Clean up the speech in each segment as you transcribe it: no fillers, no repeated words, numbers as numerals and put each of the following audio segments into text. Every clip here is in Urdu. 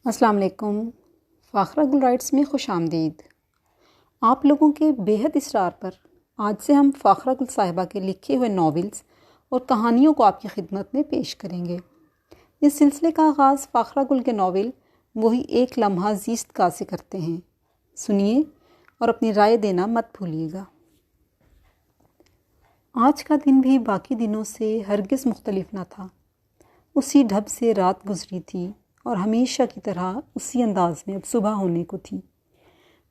السلام علیکم۔ فاخرہ گل رائٹس میں خوش آمدید۔ آپ لوگوں کے بیحد اصرار پر آج سے ہم فاخرہ گل صاحبہ کے لکھے ہوئے ناولز اور کہانیوں کو آپ کی خدمت میں پیش کریں گے۔ اس سلسلے کا آغاز فاخرہ گل کے ناول وہی ایک لمحہ زیست کا سے کرتے ہیں۔ سنیے اور اپنی رائے دینا مت بھولیے گا۔ آج کا دن بھی باقی دنوں سے ہرگز مختلف نہ تھا۔ اسی ڈھب سے رات گزری تھی اور ہمیشہ کی طرح اسی انداز میں اب صبح ہونے کو تھی۔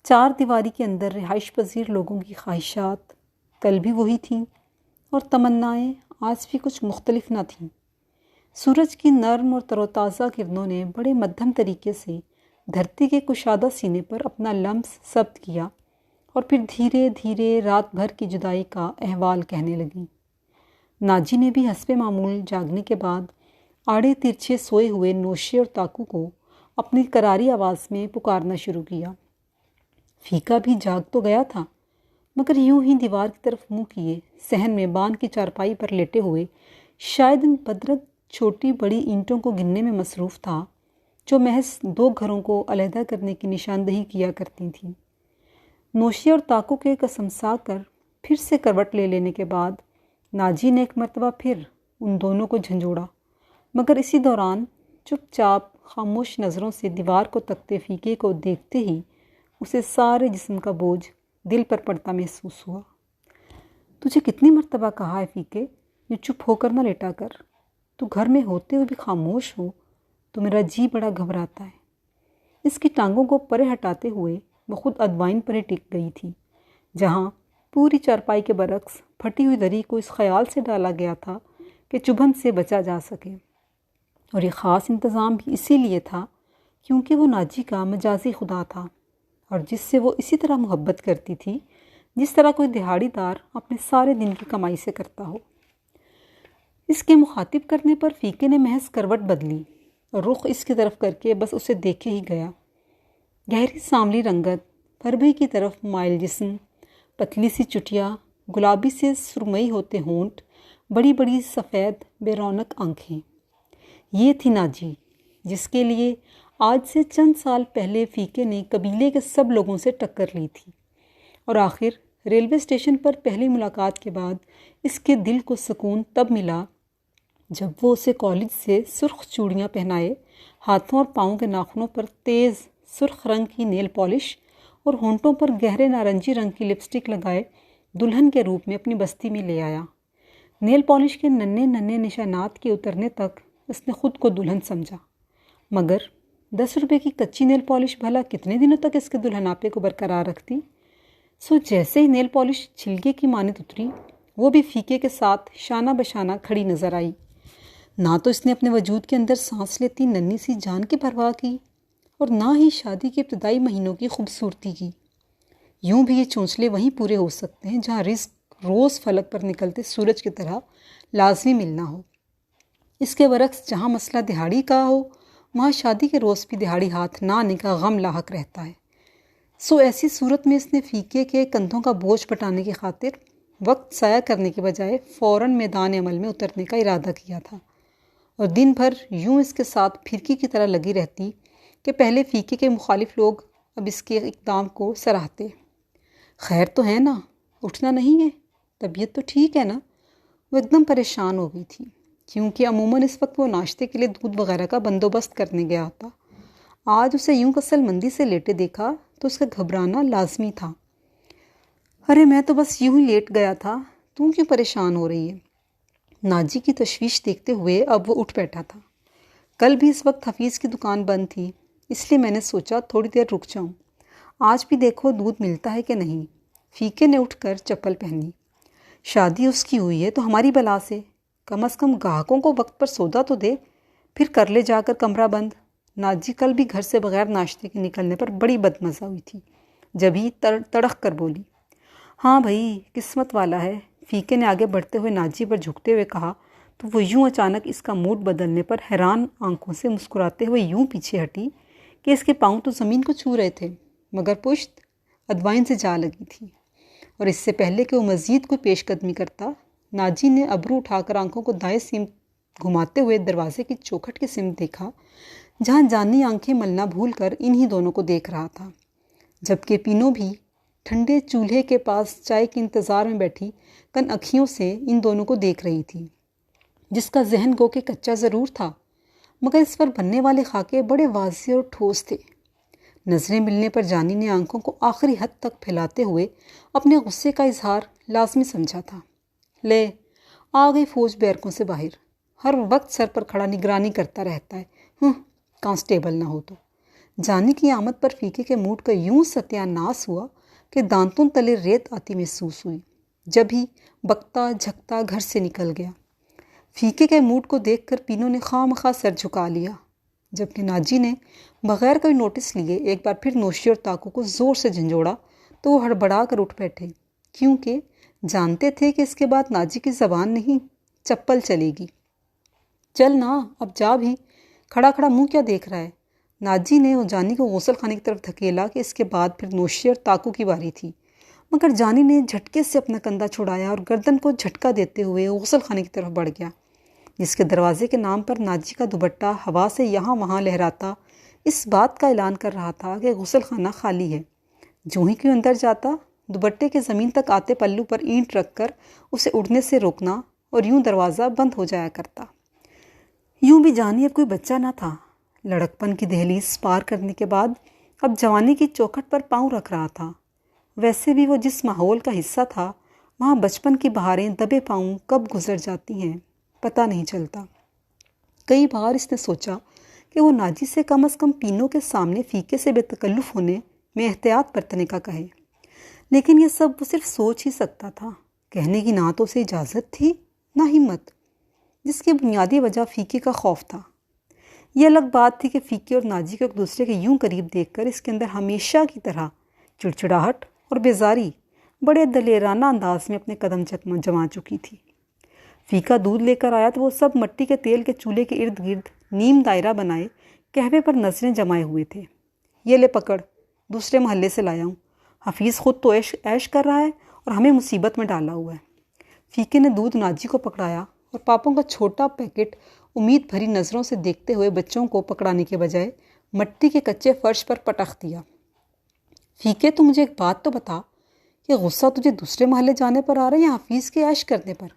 چار دیواری کے اندر رہائش پذیر لوگوں کی خواہشات کل بھی وہی تھیں اور تمنائیں آج بھی کچھ مختلف نہ تھیں۔ سورج کی نرم اور تر و تازہ کرنوں نے بڑے مدھم طریقے سے دھرتی کے کشادہ سینے پر اپنا لمس ثبت کیا اور پھر دھیرے دھیرے رات بھر کی جدائی کا احوال کہنے لگیں۔ ناجی نے بھی حسب معمول جاگنے کے بعد آڑے ترچھے سوئے ہوئے نوشے اور تاکو کو اپنی کراری آواز میں پکارنا شروع کیا۔ فیکا بھی جاگ تو گیا تھا مگر یوں ہی دیوار کی طرف منہ کیے صحن میں بان کی چارپائی پر لیٹے ہوئے شاید ان بدرگ چھوٹی بڑی اینٹوں کو گننے میں مصروف تھا جو محض دو گھروں کو علیحدہ کرنے کی نشاندہی کیا کرتی تھیں۔ نوشے اور تاکو کے قسمسا کر پھر سے کروٹ لے لینے کے بعد ناجی نے ایک مرتبہ پھر ان دونوں کو جھنجھوڑا، مگر اسی دوران چپ چاپ خاموش نظروں سے دیوار کو تکتے فیکے کو دیکھتے ہی اسے سارے جسم کا بوجھ دل پر پڑتا محسوس ہوا۔ تجھے کتنی مرتبہ کہا ہے فیکے، یہ چپ ہو کر نہ لیٹا کر، تو گھر میں ہوتے ہوئے بھی خاموش ہو تو میرا جی بڑا گھبراتا ہے۔ اس کی ٹانگوں کو پرے ہٹاتے ہوئے وہ خود ادوائن پر ہی ٹک گئی تھی، جہاں پوری چارپائی کے برعکس پھٹی ہوئی دری کو اس خیال سے ڈالا گیا تھا کہ چبھن سے بچا جا سکے، اور یہ خاص انتظام بھی اسی لیے تھا کیونکہ وہ ناجی کا مجازی خدا تھا اور جس سے وہ اسی طرح محبت کرتی تھی جس طرح کوئی دہاڑی دار اپنے سارے دن کی کمائی سے کرتا ہو۔ اس کے مخاطب کرنے پر فیکے نے محض کروٹ بدلی اور رخ اس کی طرف کر کے بس اسے دیکھے ہی گیا۔ گہری سانولی رنگت، پربھی کی طرف مائل جسم، پتلی سی چٹیا، گلابی سے سرمئی ہوتے ہونٹ، بڑی بڑی سفید بے رونق آنکھیں، یہ تھی ناجی جس کے لیے آج سے چند سال پہلے فیکے نے قبیلے کے سب لوگوں سے ٹکر لی تھی، اور آخر ریلوے اسٹیشن پر پہلی ملاقات کے بعد اس کے دل کو سکون تب ملا جب وہ اسے کالج سے سرخ چوڑیاں پہنائے، ہاتھوں اور پاؤں کے ناخنوں پر تیز سرخ رنگ کی نیل پالش اور ہونٹوں پر گہرے نارنجی رنگ کی لپسٹک لگائے دلہن کے روپ میں اپنی بستی میں لے آیا۔ نیل پالش کے ننھے ننھے نشانات کے اترنے تک اس نے خود کو دلہن سمجھا، مگر 10 روپے کی کچی نیل پالش بھلا کتنے دنوں تک اس کے دلہناپے کو برقرار رکھتی؟ سو جیسے ہی نیل پالش چھلکے کی مانند اتری، وہ بھی فیکے کے ساتھ شانہ بشانہ کھڑی نظر آئی۔ نہ تو اس نے اپنے وجود کے اندر سانس لیتی ننھی سی جان کی پرواہ کی اور نہ ہی شادی کے ابتدائی مہینوں کی خوبصورتی کی۔ یوں بھی یہ چونچلے وہیں پورے ہو سکتے ہیں جہاں رزق روز فلک پر نکلتے سورج کی طرح لازمی ملنا ہو۔ اس کے برعکس جہاں مسئلہ دہاڑی کا ہو وہاں شادی کے روز بھی دہاڑی ہاتھ نہ آنے کا غم لاحق رہتا ہے۔ سو ایسی صورت میں اس نے فیکے کے کندھوں کا بوجھ پٹانے کی خاطر وقت ضائع کرنے کے بجائے فوراً میدان عمل میں اترنے کا ارادہ کیا تھا، اور دن بھر یوں اس کے ساتھ پھرکی کی طرح لگی رہتی کہ پہلے فیکے کے مخالف لوگ اب اس کے اقدام کو سراہتے۔ خیر تو ہے نا، اٹھنا نہیں ہے، طبیعت تو ٹھیک ہے نا؟ وہ ایک دم پریشان ہو گئی تھی کیونکہ عموماً اس وقت وہ ناشتے کے لیے دودھ وغیرہ کا بندوبست کرنے گیا ہوتا۔ آج اسے یوں کسل مندی سے لیٹے دیکھا تو اس کا گھبرانا لازمی تھا۔ ارے میں تو بس یوں ہی لیٹ گیا تھا، تم کیوں پریشان ہو رہی ہے؟ ناجی کی تشویش دیکھتے ہوئے اب وہ اٹھ بیٹھا تھا۔ کل بھی اس وقت حفیظ کی دکان بند تھی، اس لیے میں نے سوچا تھوڑی دیر رک جاؤں۔ آج بھی دیکھو دودھ ملتا ہے کہ نہیں۔ فیکے نے اٹھ کر چپل پہنی۔ شادی اس کی ہوئی ہے تو ہماری بلا سے، کم از کم گاہکوں کو وقت پر سودا تو دے، پھر کر لے جا کر کمرہ بند۔ ناجی کل بھی گھر سے بغیر ناشتے کے نکلنے پر بڑی بدمزہ ہوئی تھی، جبھی تڑخ کر بولی، ہاں بھائی قسمت والا ہے۔ فیکے نے آگے بڑھتے ہوئے ناجی پر جھکتے ہوئے کہا تو وہ یوں اچانک اس کا موڈ بدلنے پر حیران آنکھوں سے مسکراتے ہوئے یوں پیچھے ہٹی کہ اس کے پاؤں تو زمین کو چھو رہے تھے مگر پشت ادوائن سے جا لگی تھی، اور اس سے پہلے کہ وہ مزید کوئی پیش قدمی کرتا، ناجی نے ابرو اٹھا کر آنکھوں کو دائیں سمت گھماتے ہوئے دروازے کی چوکھٹ کی سمت دیکھا جہاں جانی آنکھیں ملنا بھول کر انہی دونوں کو دیکھ رہا تھا، جبکہ پینو بھی ٹھنڈے چولہے کے پاس چائے کے انتظار میں بیٹھی کن اکھیوں سے ان دونوں کو دیکھ رہی تھی، جس کا ذہن گو کہ کچا ضرور تھا مگر اس پر بننے والے خاکے بڑے واضح اور ٹھوس تھے۔ نظریں ملنے پر جانی نے آنکھوں کو آخری حد تک پھیلاتے ہوئے اپنے غصے کا اظہار لازمی سمجھا تھا۔ لے آ گئی فوج بیرکوں سے باہر، ہر وقت سر پر کھڑا نگرانی کرتا رہتا ہے، کانسٹیبل نہ ہو تو۔ جانی کی آمد پر فیکے کے موڈ کا یوں ستیہ ناس ہوا کہ دانتوں تلے ریت آتی محسوس ہوئی، جب ہی بکتا جھکتا گھر سے نکل گیا۔ فیکے کے موڈ کو دیکھ کر پینو نے خواہ مخواہ سر جھکا لیا، جبکہ ناجی نے بغیر کوئی نوٹس لیے ایک بار پھر نوشی اور تاکو کو زور سے جھنجھوڑا تو وہ ہڑبڑا کر اٹھ بیٹھے، کیونکہ جانتے تھے کہ اس کے بعد ناجی کی زبان نہیں چپل چلے گی۔ چل نا اب جا بھی، کھڑا کھڑا منہ کیا دیکھ رہا ہے؟ ناجی نے جانی کو غسل خانے کی طرف دھکیلا کہ اس کے بعد پھر نوشی اور تاکو کی باری تھی، مگر جانی نے جھٹکے سے اپنا کندھا چھڑایا اور گردن کو جھٹکا دیتے ہوئے غسل خانے کی طرف بڑھ گیا، جس کے دروازے کے نام پر ناجی کا دوپٹہ ہوا سے یہاں وہاں لہراتا اس بات کا اعلان کر رہا تھا کہ غسل خانہ خالی ہے۔ جو ہی کوئی اندر جاتا، دوپٹے کے زمین تک آتے پلو پر اینٹ رکھ کر اسے اڑنے سے روکنا اور یوں دروازہ بند ہو جایا کرتا۔ یوں بھی جانی اب کوئی بچہ نہ تھا، لڑکپن کی دہلیز پار کرنے کے بعد اب جوانی کی چوکھٹ پر پاؤں رکھ رہا تھا۔ ویسے بھی وہ جس ماحول کا حصہ تھا وہاں بچپن کی بہاریں دبے پاؤں کب گزر جاتی ہیں پتہ نہیں چلتا۔ کئی بار اس نے سوچا کہ وہ ناجی سے کم از کم پینو کے سامنے فیکے سے بے تکلف ہونے میں احتیاط برتنے کا کہے، لیکن یہ سب وہ صرف سوچ ہی سکتا تھا، کہنے کی نہ تو اسے اجازت تھی نہ ہمت، جس کی بنیادی وجہ فیکے کا خوف تھا۔ یہ الگ بات تھی کہ فیکے اور ناجی کو ایک دوسرے کے یوں قریب دیکھ کر اس کے اندر ہمیشہ کی طرح چڑچڑاہٹ اور بیزاری بڑے دلیرانہ انداز میں اپنے قدم جما چکی تھی۔ فیکا دودھ لے کر آیا تو وہ سب مٹی کے تیل کے چولہے کے ارد گرد نیم دائرہ بنائے قہوے پر نظریں جمائے ہوئے تھے۔ یہ لے پکڑ، دوسرے محلے سے لایا ہوں، حفیظ خود تو عیش کر رہا ہے اور ہمیں مصیبت میں ڈالا ہوا ہے۔ فیکے نے دودھ ناجی کو پکڑایا اور پاپوں کا چھوٹا پیکٹ امید بھری نظروں سے دیکھتے ہوئے بچوں کو پکڑانے کے بجائے مٹی کے کچے فرش پر پٹخ دیا۔ فیکے تو مجھے ایک بات تو بتا کہ غصہ تجھے دوسرے محلے جانے پر آ رہا ہے یا حفیظ کے عیش کرنے پر؟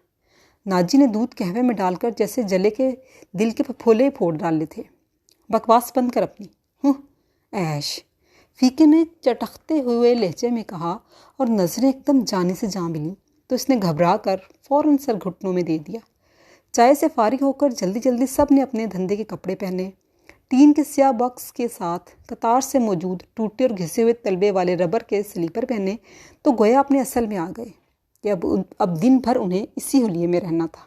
ناجی نے دودھ قہوے میں ڈال کر جیسے جلے کے دل کے پھولے پھوڑ ڈالے تھے۔ بکواس بند کر اپنی، عیش، فیکے نے چٹختے ہوئے لہجے میں کہا اور نظریں ایک دم جانی سے جا ملیں تو اس نے گھبرا کر فوراً سر گھٹنوں میں دے دیا۔ چائے سے فارغ ہو کر جلدی جلدی سب نے اپنے دھندے کے کپڑے پہنے، ٹین کے سیاہ باکس کے ساتھ قطار سے موجود ٹوٹے اور گھسے ہوئے تلبے والے ربر کے سلیپر پہنے تو گویا اپنے اصل میں آ گئے کہ اب دن بھر انہیں اسی حلیے میں رہنا تھا۔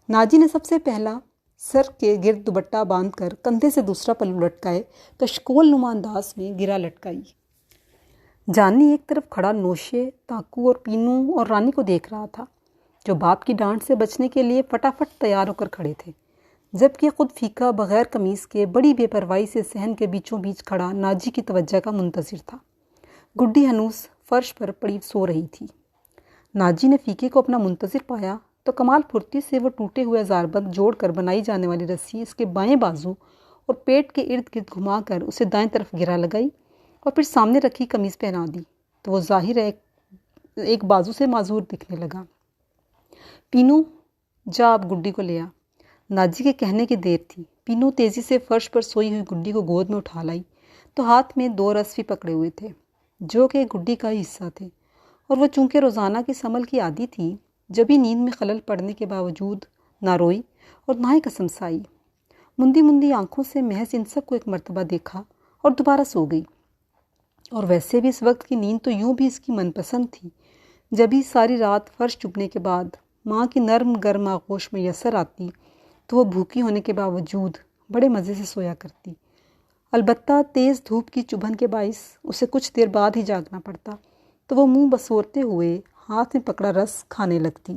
ناجی نے سب سے پہلا سر کے گرد دوپٹہ باندھ کر کندھے سے دوسرا پلو لٹکائے کشکول نما انداز میں گرا لٹکائی۔ جانی ایک طرف کھڑا نوشے، تاکو اور پینو اور رانی کو دیکھ رہا تھا، جو باپ کی ڈانٹ سے بچنے کے لیے فٹافٹ تیار ہو کر کھڑے تھے، جبکہ خود فیکا بغیر قمیص کے بڑی بے پرواہی سے صحن کے بیچوں بیچ کھڑا ناجی کی توجہ کا منتظر تھا۔ گڈی ہنوز فرش پر پڑی سو رہی تھی۔ ناجی نے فیکے کو اپنا منتظر پایا تو کمال پھرتی سے وہ ٹوٹے ہوئے ہزار بند جوڑ کر بنائی جانے والی رسی اس کے بائیں بازو اور پیٹ کے ارد گرد گھما کر اسے دائیں طرف گرا لگائی اور پھر سامنے رکھی قمیص پہنا دی تو وہ ظاہر ہے ایک بازو سے معذور دکھنے لگا۔ پینو جا اب گڈی کو لیا، ناجی کے کہنے کی دیر تھی۔ پینو تیزی سے فرش پر سوئی ہوئی گڈی کو گود میں اٹھا لائی تو ہاتھ میں 2 رسوی پکڑے ہوئے تھے جو کہ گڈی کا ہی حصہ تھے، اور وہ چونکہ روزانہ کی سمل کی عادی تھی، جب ہی نیند میں خلل پڑنے کے باوجود نہ روئی اور نہ ہی قسم سائی۔ مندی مندی آنکھوں سے محض ان سب کو ایک مرتبہ دیکھا اور دوبارہ سو گئی، اور ویسے بھی اس وقت کی نیند تو یوں بھی اس کی من پسند تھی۔ جب ہی ساری رات فرش چبھنے کے بعد ماں کی نرم گرم آغوش میں یسر آتی تو وہ بھوکی ہونے کے باوجود بڑے مزے سے سویا کرتی، البتہ تیز دھوپ کی چبھن کے باعث اسے کچھ دیر بعد ہی جاگنا پڑتا تو وہ منہ بسورتے ہوئے ہاتھ میں پکڑا رس کھانے لگتی۔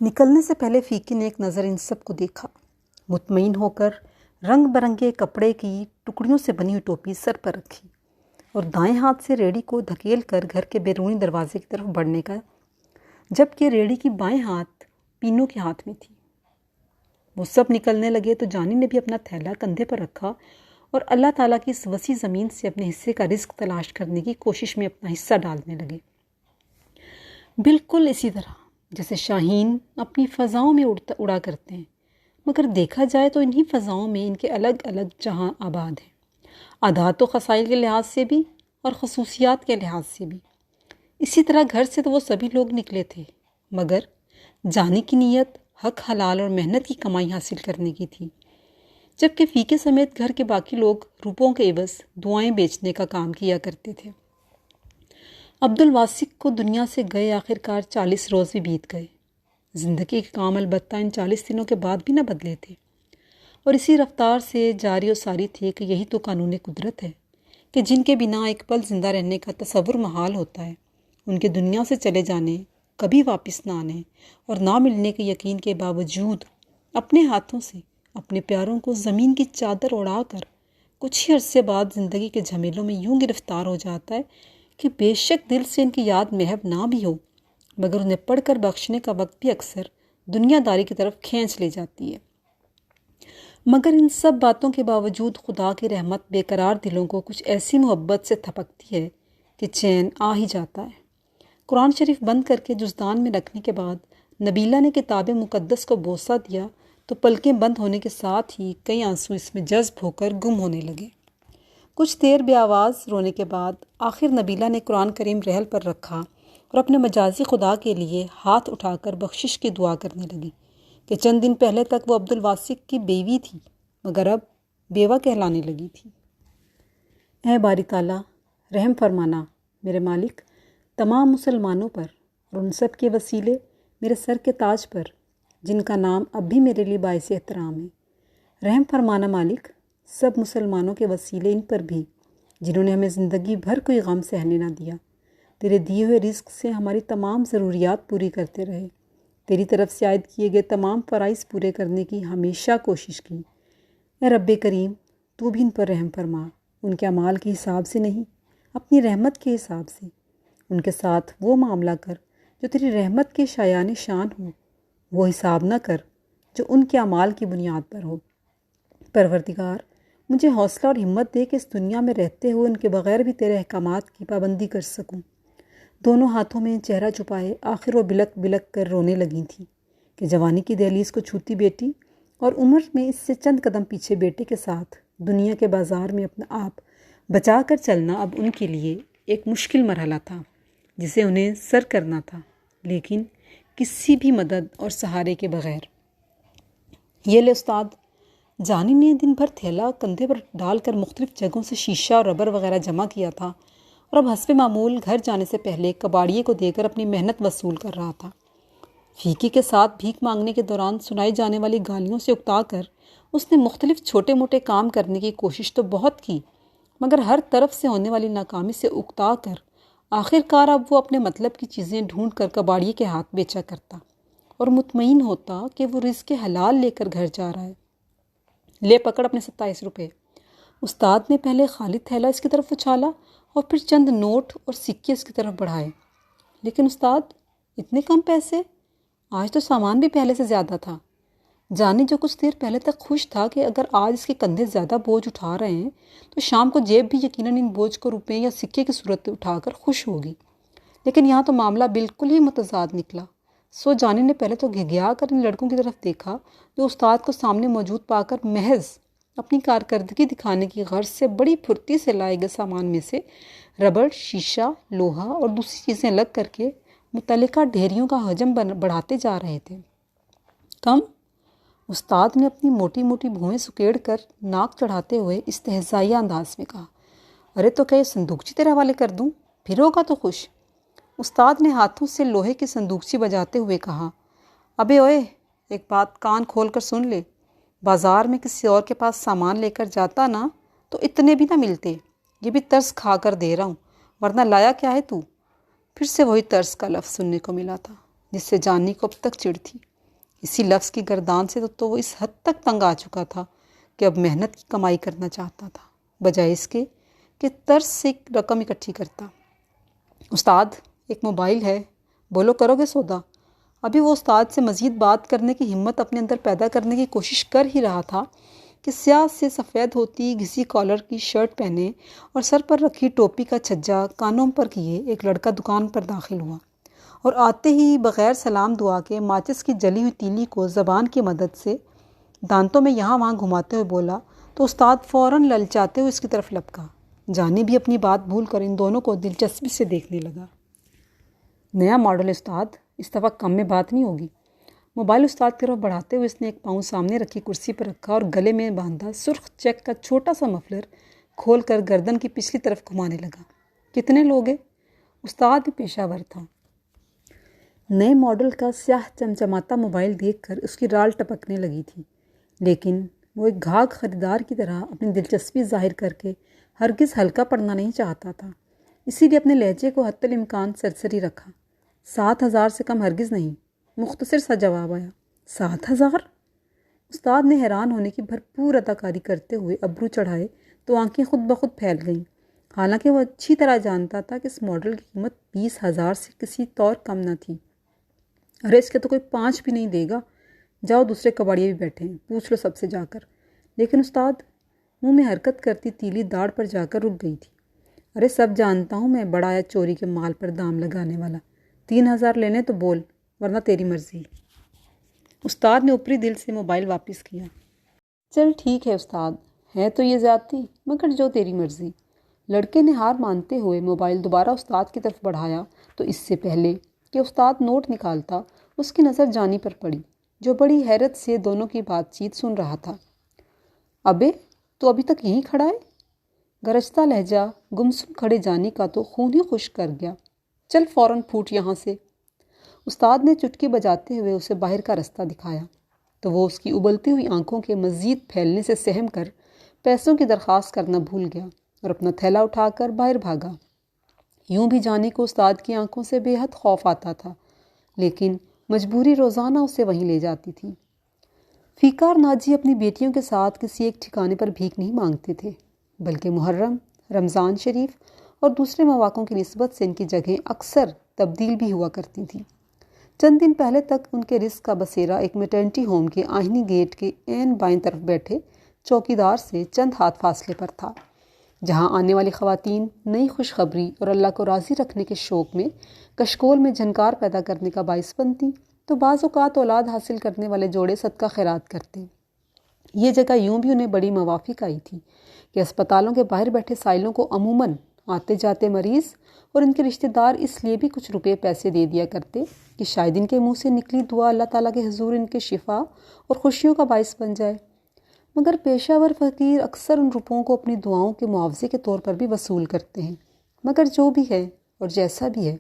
نکلنے سے پہلے فیکے نے ایک نظر ان سب کو دیکھا، مطمئن ہو کر رنگ برنگے کپڑے کی ٹکڑیوں سے بنی ہوئی ٹوپی سر پر رکھی اور دائیں ہاتھ سے ریڑھی کو دھکیل کر گھر کے بیرونی دروازے کی طرف بڑھنے کا، جبکہ ریڑھی کی بائیں ہاتھ پینو کے ہاتھ میں تھی۔ وہ سب نکلنے لگے تو جانی نے بھی اپنا تھیلا کندھے پر رکھا اور اللہ تعالیٰ کی اس وسیع زمین سے اپنے حصے کا رزق تلاش کرنے کی کوشش میں اپنا حصہ ڈالنے لگے۔ بالکل اسی طرح جیسے شاہین اپنی فضاؤں میں اڑا کرتے ہیں، مگر دیکھا جائے تو انہی فضاؤں میں ان کے الگ الگ جہاں آباد ہیں، عادات و خصائل کے لحاظ سے بھی اور خصوصیات کے لحاظ سے بھی۔ اسی طرح گھر سے تو وہ سبھی لوگ نکلے تھے، مگر جانی کی نیت حق حلال اور محنت کی کمائی حاصل کرنے کی تھی، جبکہ فیقے سمیت گھر کے باقی لوگ روپوں کے عوض دعائیں بیچنے کا کام کیا کرتے تھے۔ عبدالواسق کو دنیا سے گئے آخرکار 40 روز بھی بیت گئے۔ زندگی کے کام البتہ ان 40 دنوں کے بعد بھی نہ بدلے تھے، اور اسی رفتار سے جاری و ساری تھے کہ یہی تو قانون قدرت ہے کہ جن کے بنا ایک پل زندہ رہنے کا تصور محال ہوتا ہے، ان کے دنیا سے چلے جانے، کبھی واپس نہ آنے اور نہ ملنے کے یقین کے باوجود اپنے ہاتھوں سے اپنے پیاروں کو زمین کی چادر اڑا کر کچھ ہی عرصے بعد زندگی کے جھمیلوں میں یوں گرفتار ہو جاتا ہے کہ بے شک دل سے ان کی یاد محو نہ بھی ہو، مگر انہیں پڑھ کر بخشنے کا وقت بھی اکثر دنیا داری کی طرف کھینچ لے جاتی ہے۔ مگر ان سب باتوں کے باوجود خدا کی رحمت بے قرار دلوں کو کچھ ایسی محبت سے تھپکتی ہے کہ چین آ ہی جاتا ہے۔ قرآن شریف بند کر کے جزدان میں رکھنے کے بعد نبیلہ نے کتاب مقدس کو بوسہ دیا تو پلکیں بند ہونے کے ساتھ ہی کئی آنسو اس میں جذب ہو کر گم ہونے لگے۔ کچھ دیر بے آواز رونے کے بعد آخر نبیلہ نے قرآن کریم رحل پر رکھا اور اپنے مجازی خدا کے لیے ہاتھ اٹھا کر بخشش کی دعا کرنے لگی کہ چند دن پہلے تک وہ عبدالواسق کی بیوی تھی، مگر اب بیوہ کہلانے لگی تھی۔ اے باری تعالیٰ، رحم فرمانا میرے مالک تمام مسلمانوں پر اور ان سب کے وسیلے میرے سر کے تاج پر جن کا نام اب بھی میرے لیے باعث احترام ہے۔ رحم فرمانا مالک سب مسلمانوں کے وسیلے ان پر بھی جنہوں نے ہمیں زندگی بھر کوئی غم سہنے نہ دیا، تیرے دیے ہوئے رزق سے ہماری تمام ضروریات پوری کرتے رہے، تیری طرف سے عائد کیے گئے تمام فرائض پورے کرنے کی ہمیشہ کوشش کی۔ اے رب کریم، تو بھی ان پر رحم فرما، ان کے اعمال کے حساب سے نہیں، اپنی رحمت کے حساب سے۔ ان کے ساتھ وہ معاملہ کر جو تیری رحمت کے شایان شان ہو، وہ حساب نہ کر جو ان کے اعمال کی بنیاد پر ہو۔ پروردگار، مجھے حوصلہ اور ہمت دے کہ اس دنیا میں رہتے ہوئے ان کے بغیر بھی تیرے احکامات کی پابندی کر سکوں۔ دونوں ہاتھوں میں چہرہ چھپائے آخر وہ بلک بلک کر رونے لگی تھیں کہ جوانی کی دہلیز کو چھوتی بیٹی اور عمر میں اس سے چند قدم پیچھے بیٹے کے ساتھ دنیا کے بازار میں اپنا آپ بچا کر چلنا اب ان کے لیے ایک مشکل مرحلہ تھا جسے انہیں سر کرنا تھا، لیکن کسی بھی مدد اور سہارے کے بغیر۔ یہ لے استاد، جانی نے دن بھر تھیلا کندھے پر ڈال کر مختلف جگہوں سے شیشہ اور ربر وغیرہ جمع کیا تھا اور اب حسب معمول گھر جانے سے پہلے کباڑیے کو دے کر اپنی محنت وصول کر رہا تھا۔ فیقی کے ساتھ بھیک مانگنے کے دوران سنائی جانے والی گالیوں سے اکتا کر اس نے مختلف چھوٹے موٹے کام کرنے کی کوشش تو بہت کی، مگر ہر طرف سے ہونے والی ناکامی سے اکتا کر آخر کار اب وہ اپنے مطلب کی چیزیں ڈھونڈ کر کباڑیے کے ہاتھ بیچا کرتا اور مطمئن ہوتا کہ وہ رزق حلال لے کر گھر جا رہا ہے۔ لے پکڑ اپنے 27 روپے۔ استاد نے پہلے خالی تھیلا اس کی طرف اچھالا اور پھر چند نوٹ اور سکے اس کی طرف بڑھائے۔ لیکن استاد، اتنے کم پیسے؟ آج تو سامان بھی پہلے سے زیادہ تھا۔ جانی جو کچھ دیر پہلے تک خوش تھا کہ اگر آج اس کے کندھے زیادہ بوجھ اٹھا رہے ہیں تو شام کو جیب بھی یقیناً ان بوجھ کو روپے یا سکے کی صورت اٹھا کر خوش ہوگی، لیکن یہاں تو معاملہ بالکل ہی متضاد نکلا۔ سو جانی نے پہلے تو گھگیا کر ان لڑکوں کی طرف دیکھا جو استاد کو سامنے موجود پا کر محض اپنی کارکردگی دکھانے کی غرض سے بڑی پھرتی سے لائے گئے سامان میں سے ربڑ، شیشہ، لوہا اور دوسری چیزیں الگ کر کے متعلقہ ڈھیریوں کا حجم بڑھاتے جا رہے تھے۔ کم؟ استاد نے اپنی موٹی موٹی بھویں سکیڑ کر ناک چڑھاتے ہوئے استہزائیہ انداز میں کہا، ارے تو کیا یہ صندوقچی تیرے حوالے کر دوں؟ پھر ہوگا تو خوش۔ استاد نے ہاتھوں سے لوہے کی صندوقچی بجاتے ہوئے کہا، ابے اوئے، ایک بات کان کھول کر سن لے، بازار میں کسی اور کے پاس سامان لے کر جاتا نا تو اتنے بھی نہ ملتے، یہ بھی ترس کھا کر دے رہا ہوں، ورنہ لایا کیا ہے تو؟ پھر سے وہی ترس کا لفظ سننے کو ملا تھا جس سے جانی کو اب تک چڑ تھی۔ اسی لفظ کی گردان سے تو وہ اس حد تک تنگ آ چکا تھا کہ اب محنت کی کمائی کرنا چاہتا تھا بجائے اس کے کہ ترس سے ایک رقم اکٹھی کرتا۔ استاد، ایک موبائل ہے، بولو کرو گے سودا؟ ابھی وہ استاد سے مزید بات کرنے کی ہمت اپنے اندر پیدا کرنے کی کوشش کر ہی رہا تھا کہ سیاہ سے سفید ہوتی گھسی کالر کی شرٹ پہنے اور سر پر رکھی ٹوپی کا چھجا کانوں پر کیے ایک لڑکا دکان پر داخل ہوا اور آتے ہی بغیر سلام دعا کے ماچس کی جلی ہوئی تیلی کو زبان کی مدد سے دانتوں میں یہاں وہاں گھماتے ہوئے بولا تو استاد فوراً للچاتے ہوئے اس کی طرف لپکا۔ جانی بھی اپنی بات بھول کر ان دونوں کو دلچسپی سے دیکھنے لگا۔ نیا ماڈل استاد، اس دفعہ کم میں بات نہیں ہوگی۔ موبائل استاد کی طرف بڑھاتے ہوئے اس نے ایک پاؤں سامنے رکھی کرسی پر رکھا اور گلے میں باندھا سرخ چیک کا چھوٹا سا مفلر کھول کر گردن کی پچھلی طرف گھمانے لگا۔ کتنے لوگ ہیں؟ استاد بھی پیشہ ور تھا۔ نئے ماڈل کا سیاہ چمچماتا موبائل دیکھ کر اس کی رال ٹپکنے لگی تھی، لیکن وہ ایک گھاگ خریدار کی طرح اپنی دلچسپی ظاہر کر کے ہرگز ہلکا پڑنا نہیں چاہتا تھا، اسی لیے اپنے لہجے کو حتی الامکان سرسری رکھا۔ 7,000 سے کم ہرگز نہیں، مختصر سا جواب آیا۔ 7,000؟ استاد نے حیران ہونے کی بھرپور اداکاری کرتے ہوئے ابرو چڑھائے تو آنکھیں خود بخود پھیل گئیں، حالانکہ وہ اچھی طرح جانتا تھا کہ اس ماڈل کی قیمت 20,000 سے کسی طور کم نہ تھی۔ ارے اس کے تو کوئی 5 بھی نہیں دے گا، جاؤ دوسرے کباڑیے بھی بیٹھے ہیں، پوچھ لو سب سے جا کر۔ لیکن استاد، منہ میں حرکت کرتی تیلی داڑھ پر جا کر رک گئی تھی۔ ارے سب جانتا ہوں میں بڑا یا چوری کے مال پر دام لگانے والا، 3,000 لینے تو بول، ورنہ تیری مرضی۔ استاد نے اوپری دل سے موبائل واپس کیا۔ چل ٹھیک ہے استاد، ہے تو یہ زیادتی، مگر جو تیری مرضی۔ لڑکے نے ہار مانتے ہوئے موبائل دوبارہ استاد کی طرف بڑھایا تو اس سے پہلے کہ استاد نوٹ نکالتا اس کی نظر جانی پر پڑی، جو بڑی حیرت سے دونوں کی بات چیت سن رہا تھا۔ ابے تو ابھی تک یہیں کھڑا ہے؟ گرجتا لہجہ گمسم کھڑے جانی کا تو خون ہی خشک کر گیا۔ چل فوراً پھوٹ یہاں سے۔ استاد نے چٹکی بجاتے ہوئے اسے باہر کا رستہ دکھایا تو وہ اس کی ابلتی ہوئی آنکھوں کے مزید پھیلنے سے سہم کر پیسوں کی درخواست کرنا بھول گیا اور اپنا تھیلا اٹھا کر باہر بھاگا۔ یوں بھی جانی کو استاد کی آنکھوں سے بے حد خوف آتا تھا، لیکن مجبوری روزانہ اسے وہیں لے جاتی تھی۔ فیقہ اور ناجی اپنی بیٹیوں کے ساتھ کسی ایک ٹھکانے پر بھیک نہیں مانگتے تھے، بلکہ محرم، رمضان شریف اور دوسرے مواقعوں کی نسبت سے ان کی جگہیں اکثر تبدیل بھی ہوا کرتی تھیں۔ چند دن پہلے تک ان کے رزق کا بسیرا ایک میٹرنٹی ہوم کے آہنی گیٹ کے عین بائیں طرف بیٹھے چوکیدار سے چند ہاتھ فاصلے پر تھا، جہاں آنے والی خواتین نئی خوشخبری اور اللہ کو راضی رکھنے کے شوق میں کشکول میں جھنکار پیدا کرنے کا باعث بنتی تو بعض اوقات اولاد حاصل کرنے والے جوڑے صدقہ خیرات کرتے۔ یہ جگہ یوں بھی انہیں بڑی موافق آئی تھی کہ اسپتالوں کے باہر بیٹھے سائلوں کو عموماً آتے جاتے مریض اور ان کے رشتہ دار اس لیے بھی کچھ روپے پیسے دے دیا کرتے کہ شاید ان کے منہ سے نکلی دعا اللہ تعالیٰ کے حضور ان کے شفا اور خوشیوں کا باعث بن جائے۔ مگر پیشہ ور فقیر اکثر ان روپوں کو اپنی دعاؤں کے معاوضے کے طور پر بھی وصول کرتے ہیں۔ مگر جو بھی ہے اور جیسا بھی ہے،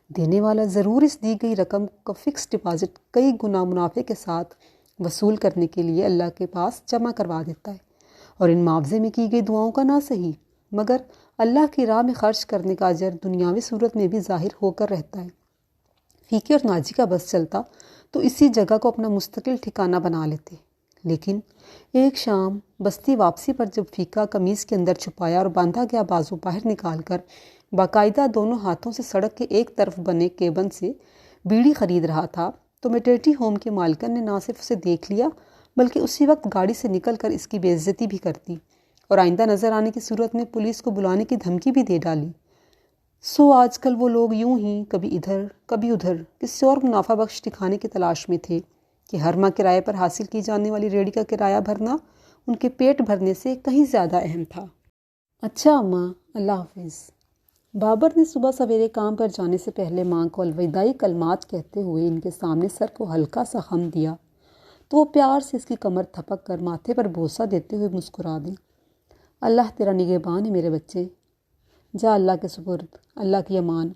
دینے والا ضرور اس دی گئی رقم کا فکس ڈپازٹ کئی گنا منافع کے ساتھ وصول کرنے کے لیے اللہ کے پاس جمع کروا دیتا ہے، اور ان معاوضے میں کی گئی دعاؤں کا نہ صحیح مگر اللہ کی راہ میں خرچ کرنے کا اجر دنیاوی صورت میں بھی ظاہر ہو کر رہتا ہے۔ فیقے اور ناجی کا بس چلتا تو اسی جگہ کو اپنا مستقل ٹھکانہ بنا لیتے، لیکن ایک شام بستی واپسی پر جب فیقہ قمیض کے اندر چھپایا اور باندھا گیا بازو باہر نکال کر باقاعدہ دونوں ہاتھوں سے سڑک کے ایک طرف بنے کیبن سے بیڑی خرید رہا تھا تو میٹرنٹی ہوم کے مالکن نے نہ صرف اسے دیکھ لیا بلکہ اسی وقت گاڑی سے نکل کر اس کی بے عزتی بھی کر دی اور آئندہ نظر آنے کی صورت میں پولیس کو بلانے کی دھمکی بھی دے ڈالی۔ سو آج کل وہ لوگ یوں ہی کبھی ادھر کبھی ادھر کسی اور منافع بخش ٹھکانے کی تلاش میں تھے کہ ہر ماہ کرائے پر حاصل کی جانے والی ریڑھی کا کرایہ بھرنا ان کے پیٹ بھرنے سے کہیں زیادہ اہم تھا۔ اچھا اماں، اللہ حافظ۔ بابر نے صبح سویرے کام پر جانے سے پہلے ماں کو الوداعی کلمات کہتے ہوئے ان کے سامنے سر کو ہلکا سا خم دیا تو وہ پیار سے اس کی کمر تھپک کر ماتھے پر بوسہ دیتے ہوئے مسکرا دیں۔ اللہ تیرا نگہبان ہے میرے بچے، جا اللہ کے سپرد، اللہ کی امان۔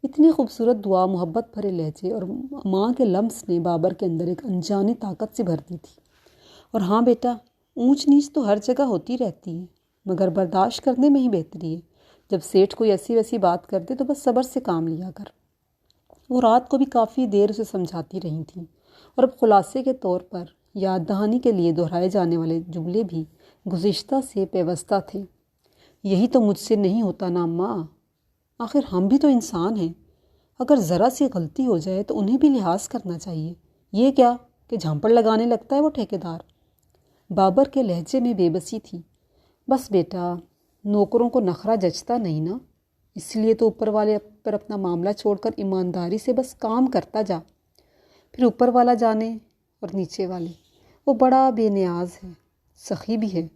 اتنی خوبصورت دعا محبت بھرے لہجے اور ماں کے لمس نے بابر کے اندر ایک انجانی طاقت سے بھر دی تھی۔ اور ہاں بیٹا، اونچ نیچ تو ہر جگہ ہوتی رہتی ہے مگر برداشت کرنے میں ہی بہتری ہے۔ جب سیٹھ کوئی ایسی ویسی بات کرتے تو بس صبر سے کام لیا کر۔ وہ رات کو بھی کافی دیر اسے سمجھاتی رہی تھیں اور اب خلاصے کے طور پر یاد دہانی کے لیے دہرائے جانے والے جملے بھی گزشتہ سے پیوستہ تھے۔ یہی تو مجھ سے نہیں ہوتا نا اماں، آخر ہم بھی تو انسان ہیں، اگر ذرا سی غلطی ہو جائے تو انہیں بھی لحاظ کرنا چاہیے، یہ کیا کہ جھانپڑ لگانے لگتا ہے وہ ٹھیکیدار۔ بابر کے لہجے میں بے بسی تھی۔ بس بیٹا، نوکروں کو نخرہ جچتا نہیں نا، اس لیے تو اوپر والے پر اپنا معاملہ چھوڑ کر ایمانداری سے بس کام کرتا جا، پھر اوپر والا جانے اور نیچے والے۔ وہ بڑا بے نیاز ہے، سخی بھی ہے،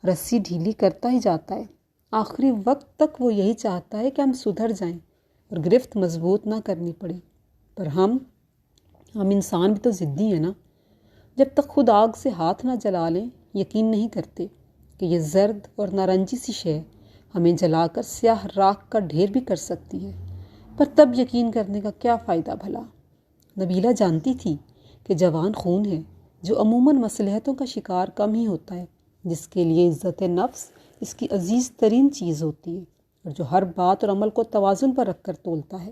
رسی ڈھیلی کرتا ہی جاتا ہے۔ آخری وقت تک وہ یہی چاہتا ہے کہ ہم سدھر جائیں اور گرفت مضبوط نہ کرنی پڑے، پر ہم انسان بھی تو ضدی ہیں نا، جب تک خود آگ سے ہاتھ نہ جلا لیں یقین نہیں کرتے کہ یہ زرد اور نارنجی سی شے ہمیں جلا کر سیاہ راکھ کا ڈھیر بھی کر سکتی ہے، پر تب یقین کرنے کا کیا فائدہ بھلا۔ نبیلہ جانتی تھی کہ جوان خون ہے جو عموماً مصلحتوں کا شکار کم ہی ہوتا ہے، جس کے لیے عزت نفس اس کی عزیز ترین چیز ہوتی ہے اور جو ہر بات اور عمل کو توازن پر رکھ کر تولتا ہے۔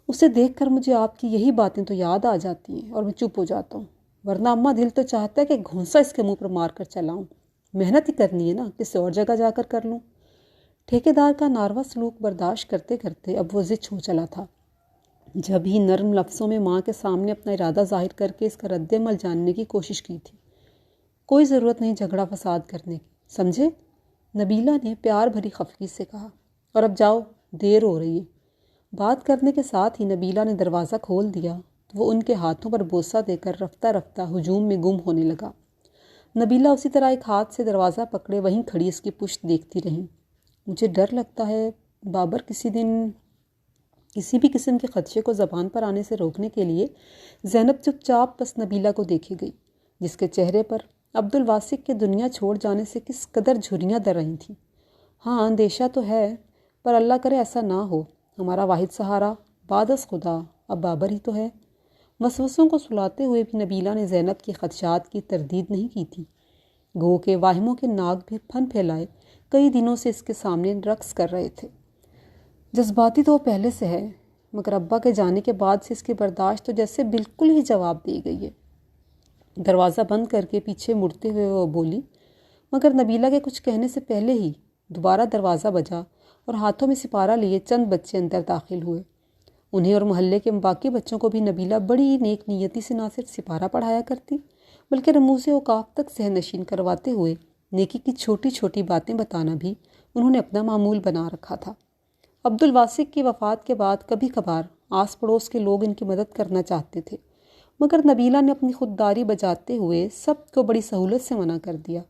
اسے دیکھ کر مجھے آپ کی یہی باتیں تو یاد آ جاتی ہیں اور میں چپ ہو جاتا ہوں، ورنہ اماں دل تو چاہتا ہے کہ گھونسا اس کے منہ پر مار کر چلاؤں۔ محنت ہی کرنی ہے نا، کسی اور جگہ جا کر کر لوں۔ ٹھیکیدار کا ناروا سلوک برداشت کرتے کرتے اب وہ ضد ہو چلا تھا۔ جب ہی نرم لفظوں میں ماں کے سامنے اپنا ارادہ ظاہر کر کے اس کا رد عمل جاننے کی کوشش کی تھی۔ کوئی ضرورت نہیں جھگڑا فساد کرنے کی، سمجھے؟ نبیلہ نے پیار بھری خفگی سے کہا، اور اب جاؤ، دیر ہو رہی ہے۔ بات کرنے کے ساتھ ہی نبیلہ نے دروازہ کھول دیا تو وہ ان کے ہاتھوں پر بوسہ دے کر رفتہ رفتہ ہجوم میں گم ہونے لگا۔ نبیلہ اسی طرح ایک ہاتھ سے دروازہ پکڑے وہیں کھڑی اس کی پشت دیکھتی رہی۔ مجھے ڈر لگتا ہے بابر کسی دن کسی بھی قسم کے خدشے کو زبان پر آنے سے روکنے کے لیے زینب چپ چاپ بس نبیلہ کو دیکھے گئی، جس کے چہرے پر عبدالواسق کے دنیا چھوڑ جانے سے کس قدر جھریاں در رہی تھیں۔ ہاں، اندیشہ تو ہے، پر اللہ کرے ایسا نہ ہو۔ ہمارا واحد سہارا بعد از خدا اب بابر ہی تو ہے۔ وسوسوں کو سلاتے ہوئے بھی نبیلہ نے زینب کے خدشات کی تردید نہیں کی تھی۔ گو کے واہموں کے ناگ بھی پھن پھیلائے کئی دنوں سے اس کے سامنے رقص کر رہے تھے۔ جذباتی تو وہ پہلے سے ہے، مگر ابا کے جانے کے بعد سے اس کی برداشت تو جیسے بالکل ہی جواب دی گئی ہے۔ دروازہ بند کر کے پیچھے مڑتے ہوئے وہ بولی، مگر نبیلہ کے کچھ کہنے سے پہلے ہی دوبارہ دروازہ بجا اور ہاتھوں میں سپارہ لیے چند بچے اندر داخل ہوئے۔ انہیں اور محلے کے باقی بچوں کو بھی نبیلہ بڑی نیک نیتی سے نہ صرف سپارہ پڑھایا کرتی بلکہ رموز اوقاف تک ذہن نشین کرواتے ہوئے نیکی کی چھوٹی چھوٹی باتیں بتانا بھی انہوں نے اپنا معمول بنا رکھا تھا۔ عبدالواسق کی وفات کے بعد کبھی کبھار آس پڑوس کے لوگ ان کی مدد کرنا چاہتے تھے، مگر نبیلہ نے اپنی خودداری بجاتے ہوئے سب کو بڑی سہولت سے منع کر دیا۔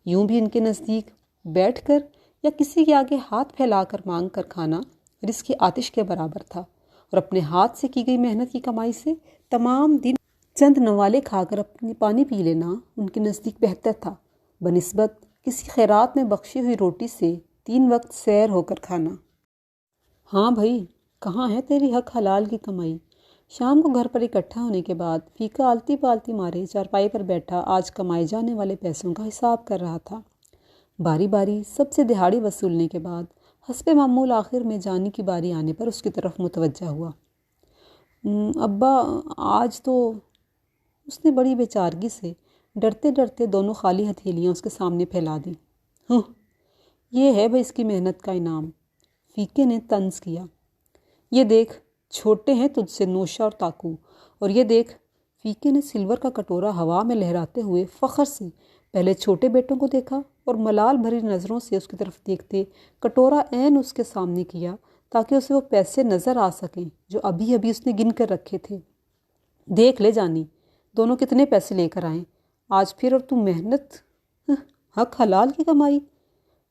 یوں بھی ان کے نزدیک بیٹھ کر یا کسی کے آگے ہاتھ پھیلا کر مانگ کر کھانا رزق کی آتش کے برابر تھا، اور اپنے ہاتھ سے کی گئی محنت کی کمائی سے تمام دن چند نوالے کھا کر اپنی پانی پی لینا ان کے نزدیک بہتر تھا بنسبت کسی خیرات میں بخشی ہوئی روٹی سے 3 وقت سیر ہو کر کھانا۔ ہاں بھائی، کہاں ہے تیری حق حلال کی کمائی؟ شام کو گھر پر اکٹھا ہونے کے بعد فیقہ آلتی پالتی مارے چارپائی پر بیٹھا آج کمائے جانے والے پیسوں کا حساب کر رہا تھا۔ باری باری سب سے دہاڑی وصولنے کے بعد حسب معمول آخر میں جانی کی باری آنے پر اس کی طرف متوجہ ہوا۔ ابا، آج تو اس نے بڑی بے چارگی سے ڈرتے ڈرتے دونوں خالی ہتھیلیاں اس کے سامنے پھیلا دیں۔ یہ ہے بھائی اس کی محنت کا انعام، فیقے نے طنز کیا۔ یہ دیکھ، چھوٹے ہیں تجھ سے نوشہ اور تاکو، اور یہ دیکھ، فیقے نے سلور کا کٹورا ہوا میں لہراتے ہوئے فخر سے پہلے چھوٹے بیٹوں کو دیکھا اور ملال بھری نظروں سے اس کی طرف دیکھتے کٹورا عین اس کے سامنے کیا تاکہ اسے وہ پیسے نظر آ سکیں جو ابھی ابھی اس نے گن کر رکھے تھے۔ دیکھ لے جانی، دونوں کتنے پیسے لے کر آئیں آج پھر، اور تم محنت، حق حلال کی کمائی۔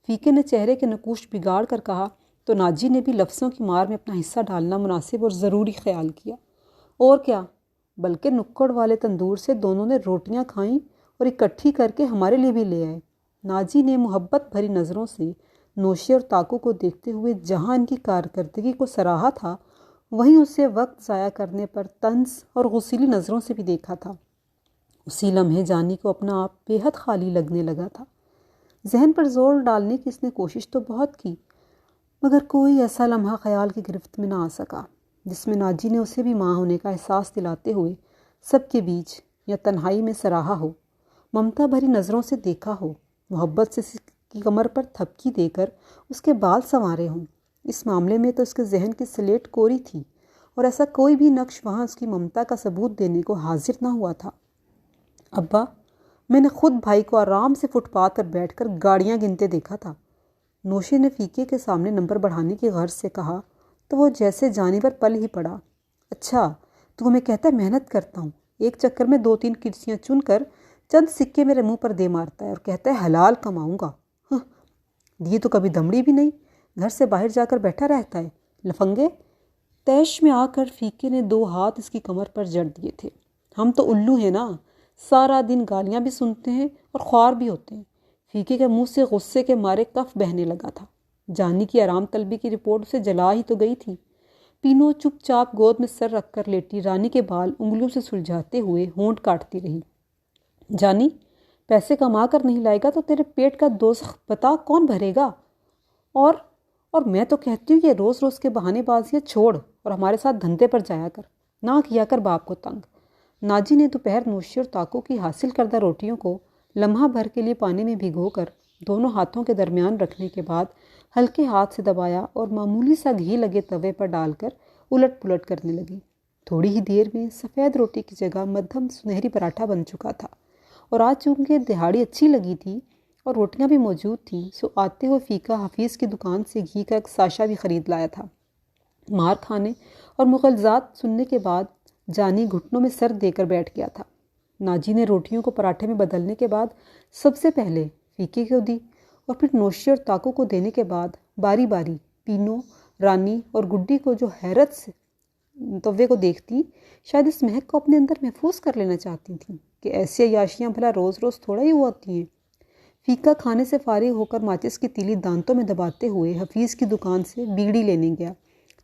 فیقے نے چہرے کے نقوش بگاڑ کر کہا تو ناجی نے بھی لفظوں کی مار میں اپنا حصہ ڈالنا مناسب اور ضروری خیال کیا۔ اور کیا، بلکہ نکڑ والے تندور سے دونوں نے روٹیاں کھائیں اور اکٹھی کر کے ہمارے لیے بھی لے آئے۔ ناجی نے محبت بھری نظروں سے نوشے اور تاکو کو دیکھتے ہوئے جہاں ان کی کارکردگی کو سراہا تھا، وہیں اسے وقت ضائع کرنے پر طنز اور غصیلی نظروں سے بھی دیکھا تھا۔ اسی لمحے جانی کو اپنا آپ بے حد خالی لگنے لگا تھا۔ ذہن پر زور ڈالنے کی اس نے کوشش تو بہت کی، مگر کوئی ایسا لمحہ خیال کی گرفت میں نہ آ سکا جس میں ناجی نے اسے بھی ماں ہونے کا احساس دلاتے ہوئے سب کے بیچ یا تنہائی میں سراہا ہو، ممتا بھری نظروں سے دیکھا ہو، محبت سے اس کی کمر پر تھپکی دے کر اس کے بال سنوارے ہوں۔ اس معاملے میں تو اس کے ذہن کی سلیٹ کوری تھی اور ایسا کوئی بھی نقش وہاں اس کی ممتا کا ثبوت دینے کو حاضر نہ ہوا تھا۔ ابا، میں نے خود بھائی کو آرام سے فٹ پاتھ پر بیٹھ کر گاڑیاں گنتے دیکھا تھا۔ نوشیر نے فیقے کے سامنے نمبر بڑھانے کی غرض سے کہا تو وہ جیسے جانے پر پل ہی پڑا۔ اچھا، تو ہمیں کہتا ہے محنت کرتا ہوں، ایک چکر میں 2-3 کرسیاں چن کر چند سکے میرے منہ پر دے مارتا ہے اور کہتا ہے حلال کماؤں گا۔ یہ تو کبھی دمڑی بھی نہیں، گھر سے باہر جا کر بیٹھا رہتا ہے، لفنگے۔ تیش میں آ کر فیقے نے 2 ہاتھ اس کی کمر پر جڑ دیے تھے۔ ہم تو الو ہیں نا، سارا دن گالیاں بھی سنتے ہیں اور خوار بھی ہوتے ہیں۔ فیقے کے منہ سے غصے کے مارے کف بہنے لگا تھا۔ جانی کی آرام طلبی کی رپورٹ اسے جلا ہی تو گئی تھی۔ پینو چپ چاپ گود میں سر رکھ کر لیٹی رانی کے بال انگلیوں سے سلجھاتے ہوئے ہونٹ کاٹتی رہی۔ جانی، پیسے کما کر نہیں لائے گا تو تیرے پیٹ کا دوزخ بتا کون بھرے گا؟ اور میں تو کہتی ہوں یہ روز روز کے بہانے بازیاں چھوڑ اور ہمارے ساتھ دھندے پر جایا کر، نہ کیا کر باپ کو تنگ۔ ناجی نے دوپہر نوشی اور تاکو کی حاصل کردہ روٹیوں کو لمحہ بھر کے لیے پانی میں بھگو کر دونوں ہاتھوں کے درمیان رکھنے کے بعد ہلکے ہاتھ سے دبایا اور معمولی سا گھی لگے توے پر ڈال کر الٹ پلٹ کرنے لگی۔ تھوڑی ہی دیر میں سفید روٹی کی جگہ مدھم سنہری پراٹھا بن چکا تھا، اور آج چونکہ دہاڑی اچھی لگی تھی اور روٹیاں بھی موجود تھیں، سو آتے ہوئے فیقہ حفیظ کی دکان سے گھی کا ایک ساشا بھی خرید لایا تھا۔ مار کھانے اور مغلظات سننے کے بعد جانی گھٹنوں میں سر دے کر بیٹھ گیا تھا۔ ناجی نے روٹیوں کو پراٹھے میں بدلنے کے بعد سب سے پہلے فیقے کو دی اور پھر نوشی اور تاکو کو دینے کے بعد باری باری پینو، رانی اور گڈی کو، جو حیرت سے توے کو دیکھتی شاید اس مہک کو اپنے اندر محفوظ کر لینا چاہتی تھیں کہ ایسی عیاشیاں بھلا روز روز تھوڑا ہی ہوتی ہیں۔ فیقہ کھانے سے فارغ ہو کر ماچس کی تیلی دانتوں میں دباتے ہوئے حفیظ کی دکان سے بیڑی لینے گیا،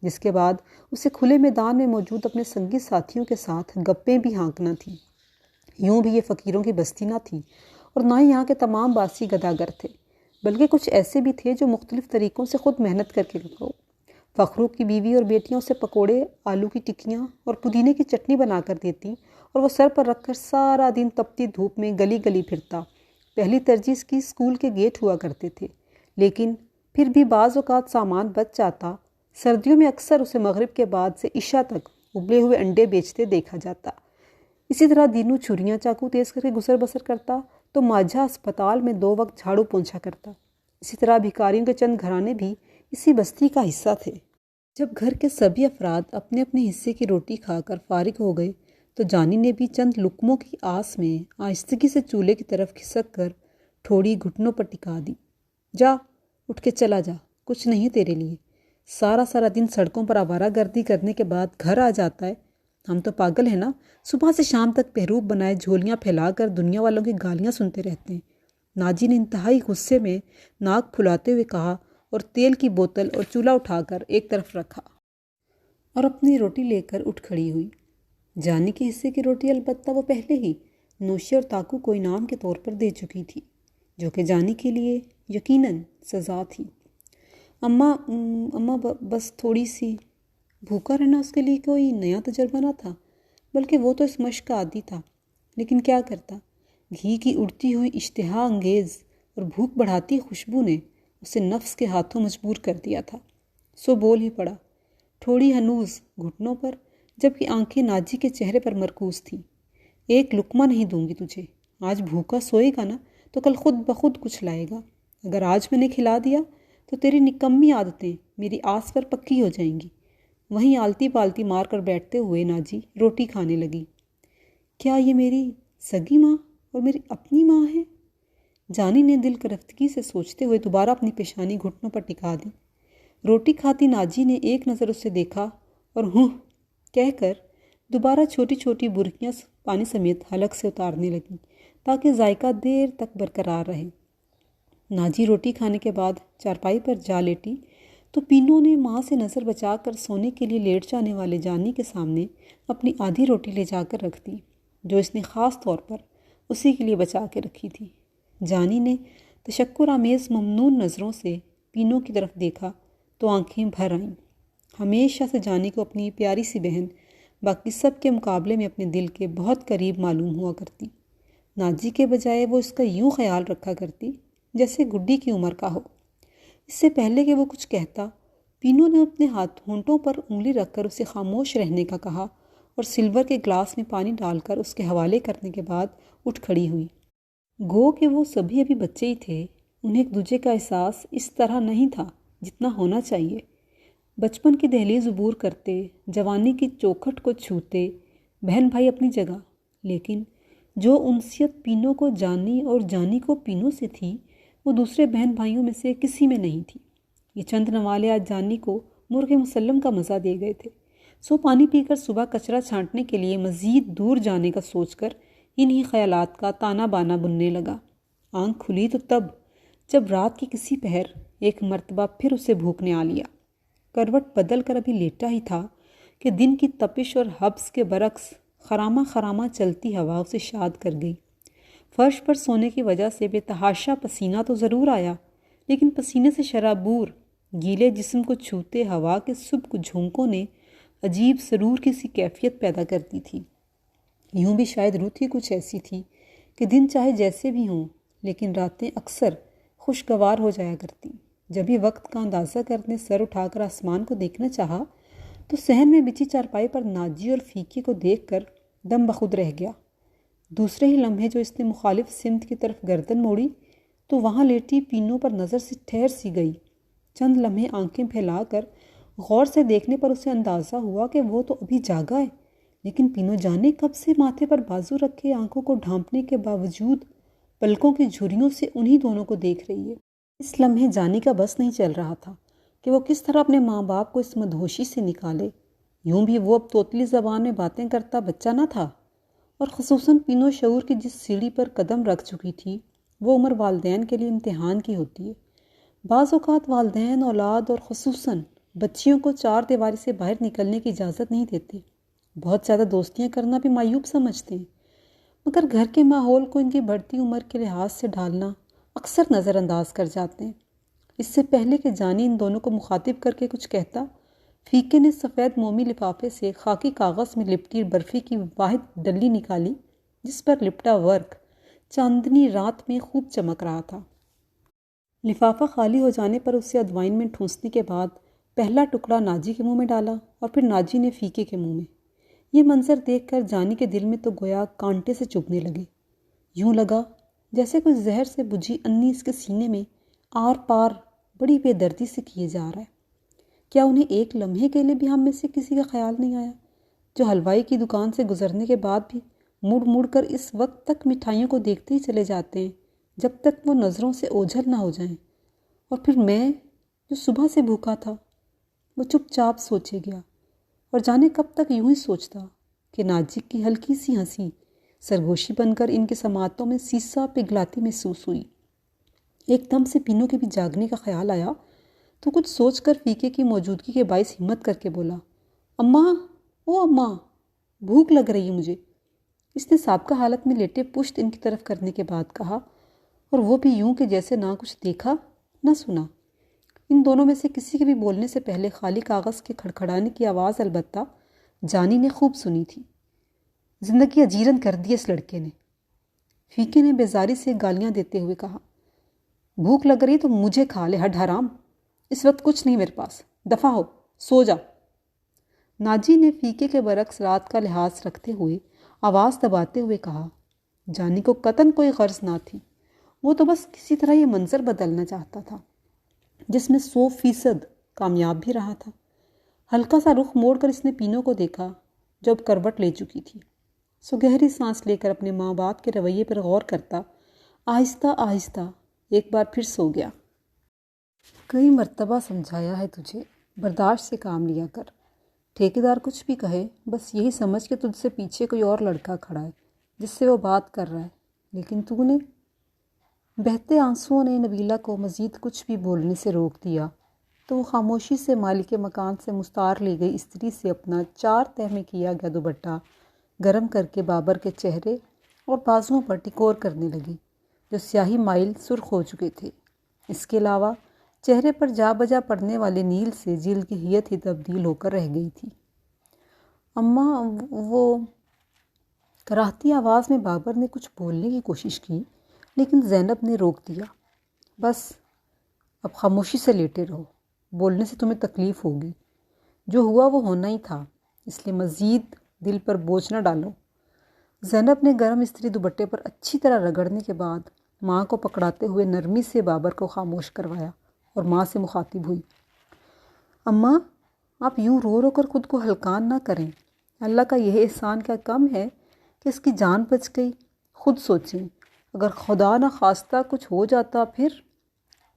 جس کے بعد اسے کھلے میدان میں موجود اپنے سنگی ساتھیوں کے ساتھ گپیں بھی ہانکنا تھیں۔ یوں بھی یہ فقیروں کی بستی نہ تھی اور نہ ہی یہاں کے تمام باسی گداگر تھے، بلکہ کچھ ایسے بھی تھے جو مختلف طریقوں سے خود محنت کر کے فخروق کی بیوی اور بیٹیوں سے پکوڑے، آلو کی ٹکیاں اور پودینے کی چٹنی بنا کر دیتی اور وہ سر پر رکھ کر سارا دن تپتی دھوپ میں گلی گلی پھرتا۔ پہلی ترجیح اس کی اسکول کے گیٹ ہوا کرتے تھے، لیکن پھر بھی بعض اوقات سامان بچ جاتا۔ سردیوں میں اکثر اسے مغرب کے بعد سے عشاء تک ابلے ہوئے انڈے بیچتے دیکھا جاتا۔ اسی طرح دینو چھریاں چاقو تیز کر کے گزر بسر کرتا تو ماجھا اسپتال میں 2 وقت جھاڑو پونچھا کرتا۔ اسی طرح بھکاریوں کے چند گھرانے بھی اسی بستی کا حصہ تھے۔ جب گھر کے سبھی افراد اپنے اپنے حصے کی روٹی کھا کر فارغ ہو گئے تو جانی نے بھی چند لقموں کی آس میں آہستگی سے چولہے کی طرف کھسک کر ٹھوڑی گھٹنوں پر ٹکا دی۔ جا، اٹھ کے چلا جا، کچھ نہیں تیرے لیے۔ سارا دن سڑکوں پر آوارہ گردی کرنے کے بعد گھر آ جاتا ہے۔ ہم تو پاگل ہیں نا، صبح سے شام تک بہروب بنائے جھولیاں پھیلا کر دنیا والوں کی گالیاں سنتے رہتے ہیں۔ ناجی نے انتہائی غصے میں ناک پھلاتے ہوئے کہا اور تیل کی بوتل اور چولہا اٹھا کر ایک طرف رکھا اور اپنی روٹی لے کر اٹھ کھڑی ہوئی۔ جانی کے حصے کی روٹی البتہ وہ پہلے ہی نوشی اور تاکو کو انعام کے طور پر دے چکی تھی، جو کہ جانی کے لیے یقیناً سزا تھی۔ اماں بس تھوڑی سی۔ بھوکا رہنا اس کے لیے کوئی نیا تجربہ نہ تھا، بلکہ وہ تو اس مشق کا عادی تھا، لیکن کیا کرتا، گھی کی اڑتی ہوئی اشتہا انگیز اور بھوک بڑھاتی خوشبو نے اسے نفس کے ہاتھوں مجبور کر دیا تھا۔ سو بول ہی پڑا، تھوڑی ہنوز گھٹنوں پر، جبکہ آنکھیں ناجی کے چہرے پر مرکوز تھیں۔ ایک لقمہ نہیں دوں گی تجھے، آج بھوکا سوئے گا نا تو کل خود بخود کچھ لائے گا۔ اگر آج میں نے کھلا دیا تو تیری نکمی عادتیں میری آس پر پکی ہو جائیں گی۔ وہیں آلتی پالتی مار کر بیٹھتے ہوئے ناجی روٹی کھانے لگی۔ کیا یہ میری سگی ماں اور میری اپنی ماں ہے؟ جانی نے دل کرفتگی سے سوچتے ہوئے دوبارہ اپنی پیشانی گھٹنوں پر ٹکا دی۔ روٹی کھاتی ناجی نے ایک نظر اسے دیکھا اور ہوں کہہ کر دوبارہ چھوٹی چھوٹی برکیاں پانی سمیت حلق سے اتارنے لگیں تاکہ ذائقہ دیر تک برقرار رہے۔ ناجی روٹی کھانے کے بعد چارپائی پر جا لیٹی تو پینو نے ماں سے نظر بچا کر سونے کے لیے لیٹ جانے والے جانی کے سامنے اپنی آدھی روٹی لے جا کر رکھ دی، جو اس نے خاص طور پر اسی کے لیے بچا کے رکھی تھی۔ جانی نے تشکر آمیز ممنون نظروں سے پینو کی طرف دیکھا تو آنکھیں بھر آئیں۔ ہمیشہ سے جانی کو اپنی پیاری سی بہن باقی سب کے مقابلے میں اپنے دل کے بہت قریب معلوم ہوا کرتی۔ ناجی کے بجائے وہ اس کا یوں خیال رکھا کرتی جیسے گڈی کی عمر کا ہو۔ اس سے پہلے کہ وہ کچھ کہتا پینو نے اپنے ہونٹوں پر انگلی رکھ کر اسے خاموش رہنے کا کہا اور سلور کے گلاس میں پانی ڈال کر اس کے حوالے کرنے کے بعد اٹھ کھڑی ہوئی۔ گو کہ وہ سبھی ابھی بچے ہی تھے، انہیں ایک دوسرے کا احساس اس طرح نہیں تھا جتنا ہونا چاہیے۔ بچپن کی دہلیز عبور کرتے، جوانی کی چوکھٹ کو چھوتے، بہن بھائی اپنی جگہ، لیکن جو انسیت پینو کو جانی اور جانی کو پینو سے تھی وہ دوسرے بہن بھائیوں میں سے کسی میں نہیں تھی۔ یہ چند نوالے آج جانی کو مرغ مسلم کا مزہ دے گئے تھے، سو پانی پی کر صبح کچرا چھانٹنے کے لیے مزید دور جانے کا سوچ کر انہی خیالات کا تانا بانا بننے لگا۔ آنکھ کھلی تو تب جب رات کی کسی پہر ایک مرتبہ پھر اسے بھوک نے آ لیا۔ کروٹ بدل کر ابھی لیٹا ہی تھا کہ دن کی تپش اور حبس کے برعکس خرامہ خرامہ چلتی ہوا اسے شاد کر گئی۔ فرش پر سونے کی وجہ سے بے تحاشا پسینہ تو ضرور آیا، لیکن پسینے سے شرابور گیلے جسم کو چھوتے ہوا کے سبک جھونکوں نے عجیب سرور کی سی کیفیت پیدا کرتی تھی۔ یوں بھی شاید روح ہی کچھ ایسی تھی کہ دن چاہے جیسے بھی ہوں لیکن راتیں اکثر خوشگوار ہو جایا کرتی۔ جب ہی وقت کا اندازہ کرنے سر اٹھا کر آسمان کو دیکھنا چاہا تو صحن میں بچھی چارپائی پر ناجی اور فیکے کو دیکھ کر دم بخود رہ گیا۔ دوسرے ہی لمحے جو اس نے مخالف سمت کی طرف گردن موڑی تو وہاں لیٹی پینو پر نظر سے ٹھہر سی گئی۔ چند لمحے آنکھیں پھیلا کر غور سے دیکھنے پر اسے اندازہ ہوا کہ وہ تو ابھی جاگا ہے، لیکن پینو جانے کب سے ماتھے پر بازو رکھے آنکھوں کو ڈھانپنے کے باوجود پلکوں کی جھریوں سے انہی دونوں کو دیکھ رہی ہے۔ اس لمحے جانی کا بس نہیں چل رہا تھا کہ وہ کس طرح اپنے ماں باپ کو اس مدہوشی سے نکالے۔ یوں بھی وہ اب توتلی زبان میں باتیں کرتا بچہ نہ تھا، اور خصوصاً پینو شعور کی جس سیڑھی پر قدم رکھ چکی تھی وہ عمر والدین کے لیے امتحان کی ہوتی ہے۔ بعض اوقات والدین اولاد اور خصوصاً بچیوں کو چار دیواری سے باہر نکلنے کی اجازت نہیں دیتے، بہت زیادہ دوستیاں کرنا بھی معیوب سمجھتے ہیں، مگر گھر کے ماحول کو ان کی بڑھتی عمر کے لحاظ سے ڈھالنا اکثر نظر انداز کر جاتے ہیں۔ اس سے پہلے کہ جانی ان دونوں کو مخاطب کر کے کچھ کہتا، فیکے نے سفید مومی لفافے سے خاکی کاغذ میں لپٹی برفی کی واحد ڈلی نکالی جس پر لپٹا ورق چاندنی رات میں خوب چمک رہا تھا۔ لفافہ خالی ہو جانے پر اسے ادوائن میں ٹھونسنے کے بعد پہلا ٹکڑا ناجی کے منہ میں ڈالا اور پھر ناجی نے فیکے کے منہ میں۔ یہ منظر دیکھ کر جانی کے دل میں تو گویا کانٹے سے چبھنے لگے۔ یوں لگا جیسے کوئی زہر سے بجھی انی اس کے سینے میں آر پار بڑی بے دردی سے کیے جا رہا ہے۔ کیا انہیں ایک لمحے کے لیے بھی ہم میں سے کسی کا خیال نہیں آیا جو حلوائی کی دکان سے گزرنے کے بعد بھی مڑ مڑ کر اس وقت تک مٹھائیوں کو دیکھتے ہی چلے جاتے ہیں جب تک وہ نظروں سے اوجھل نہ ہو جائیں؟ اور پھر میں جو صبح سے بھوکا تھا وہ چپ چاپ سوچے گیا، اور جانے کب تک یوں ہی سوچتا کہ ناجی کی ہلکی سی ہنسی سرگوشی بن کر ان کے سماعتوں میں سیسا پگھلاتی محسوس ہوئی۔ ایک دم سے پینو کے بھی جاگنے کا خیال آیا تو کچھ سوچ کر فیکے کی موجودگی کے باعث ہمت کر کے بولا، اماں، او اماں، بھوک لگ رہی ہے مجھے۔ اس نے سابقہ حالت میں لیٹے پشت ان کی طرف کرنے کے بعد کہا، اور وہ بھی یوں کہ جیسے نہ کچھ دیکھا نہ سنا۔ ان دونوں میں سے کسی کے بھی بولنے سے پہلے خالی کاغذ کے کھڑکھڑانے کی آواز البتہ جانی نے خوب سنی تھی۔ زندگی اجیرن کر دی اس لڑکے نے، فیکے نے بیزاری سے گالیاں دیتے ہوئے کہا۔ بھوک لگ رہی تو مجھے کھا لے ہڈ حرام، اس وقت کچھ نہیں میرے پاس، دفع ہو، سو جا۔ ناجی نے فیکے کے برعکس رات کا لحاظ رکھتے ہوئے آواز دباتے ہوئے کہا۔ جانی کو قطعاً کوئی غرض نہ تھی، وہ تو بس کسی طرح یہ منظر بدلنا چاہتا تھا جس میں 100% کامیاب بھی رہا تھا۔ ہلکا سا رخ موڑ کر اس نے پینو کو دیکھا جو اب کروٹ لے چکی تھی، سو گہری سانس لے کر اپنے ماں باپ کے رویے پر غور کرتا آہستہ آہستہ ایک بار پھر سو گیا۔ کئی مرتبہ سمجھایا ہے تجھے، برداشت سے کام لیا کر، ٹھیکیدار کچھ بھی کہے بس یہی سمجھ کے تجھ سے پیچھے کوئی اور لڑکا کھڑا ہے جس سے وہ بات کر رہا ہے، لیکن تو نے۔ بہتے آنسوؤں نے نبیلہ کو مزید کچھ بھی بولنے سے روک دیا تو وہ خاموشی سے مالک مکان سے مستعار لی گئی استری سے اپنا 4 تہہ میں کیا گیا دوپٹہ گرم کر کے بابر کے چہرے اور بازوؤں پر ٹکور کرنے لگی جو سیاہی مائل سرخ ہو چکے تھے۔ اس کے علاوہ چہرے پر جا بجا پڑنے والے نیل سے جلد کی ہیئت ہی تبدیل ہو کر رہ گئی تھی۔ اماں، وہ کراہتی آواز میں بابر نے کچھ بولنے کی کوشش کی لیکن زینب نے روک دیا۔ بس اب خاموشی سے لیٹے رہو، بولنے سے تمہیں تکلیف ہوگی۔ جو ہوا وہ ہونا ہی تھا، اس لیے مزید دل پر بوجھ نہ ڈالو۔ زینب نے گرم استری دوپٹے پر اچھی طرح رگڑنے کے بعد ماں کو پکڑاتے ہوئے نرمی سے بابر کو خاموش کروایا اور ماں سے مخاطب ہوئی، اماں آپ یوں رو رو کر خود کو ہلکان نہ کریں۔ اللہ کا یہ احسان کیا کم ہے کہ اس کی جان بچ گئی؟ خود سوچیں، اگر خدا نہ خواستہ کچھ ہو جاتا پھر؟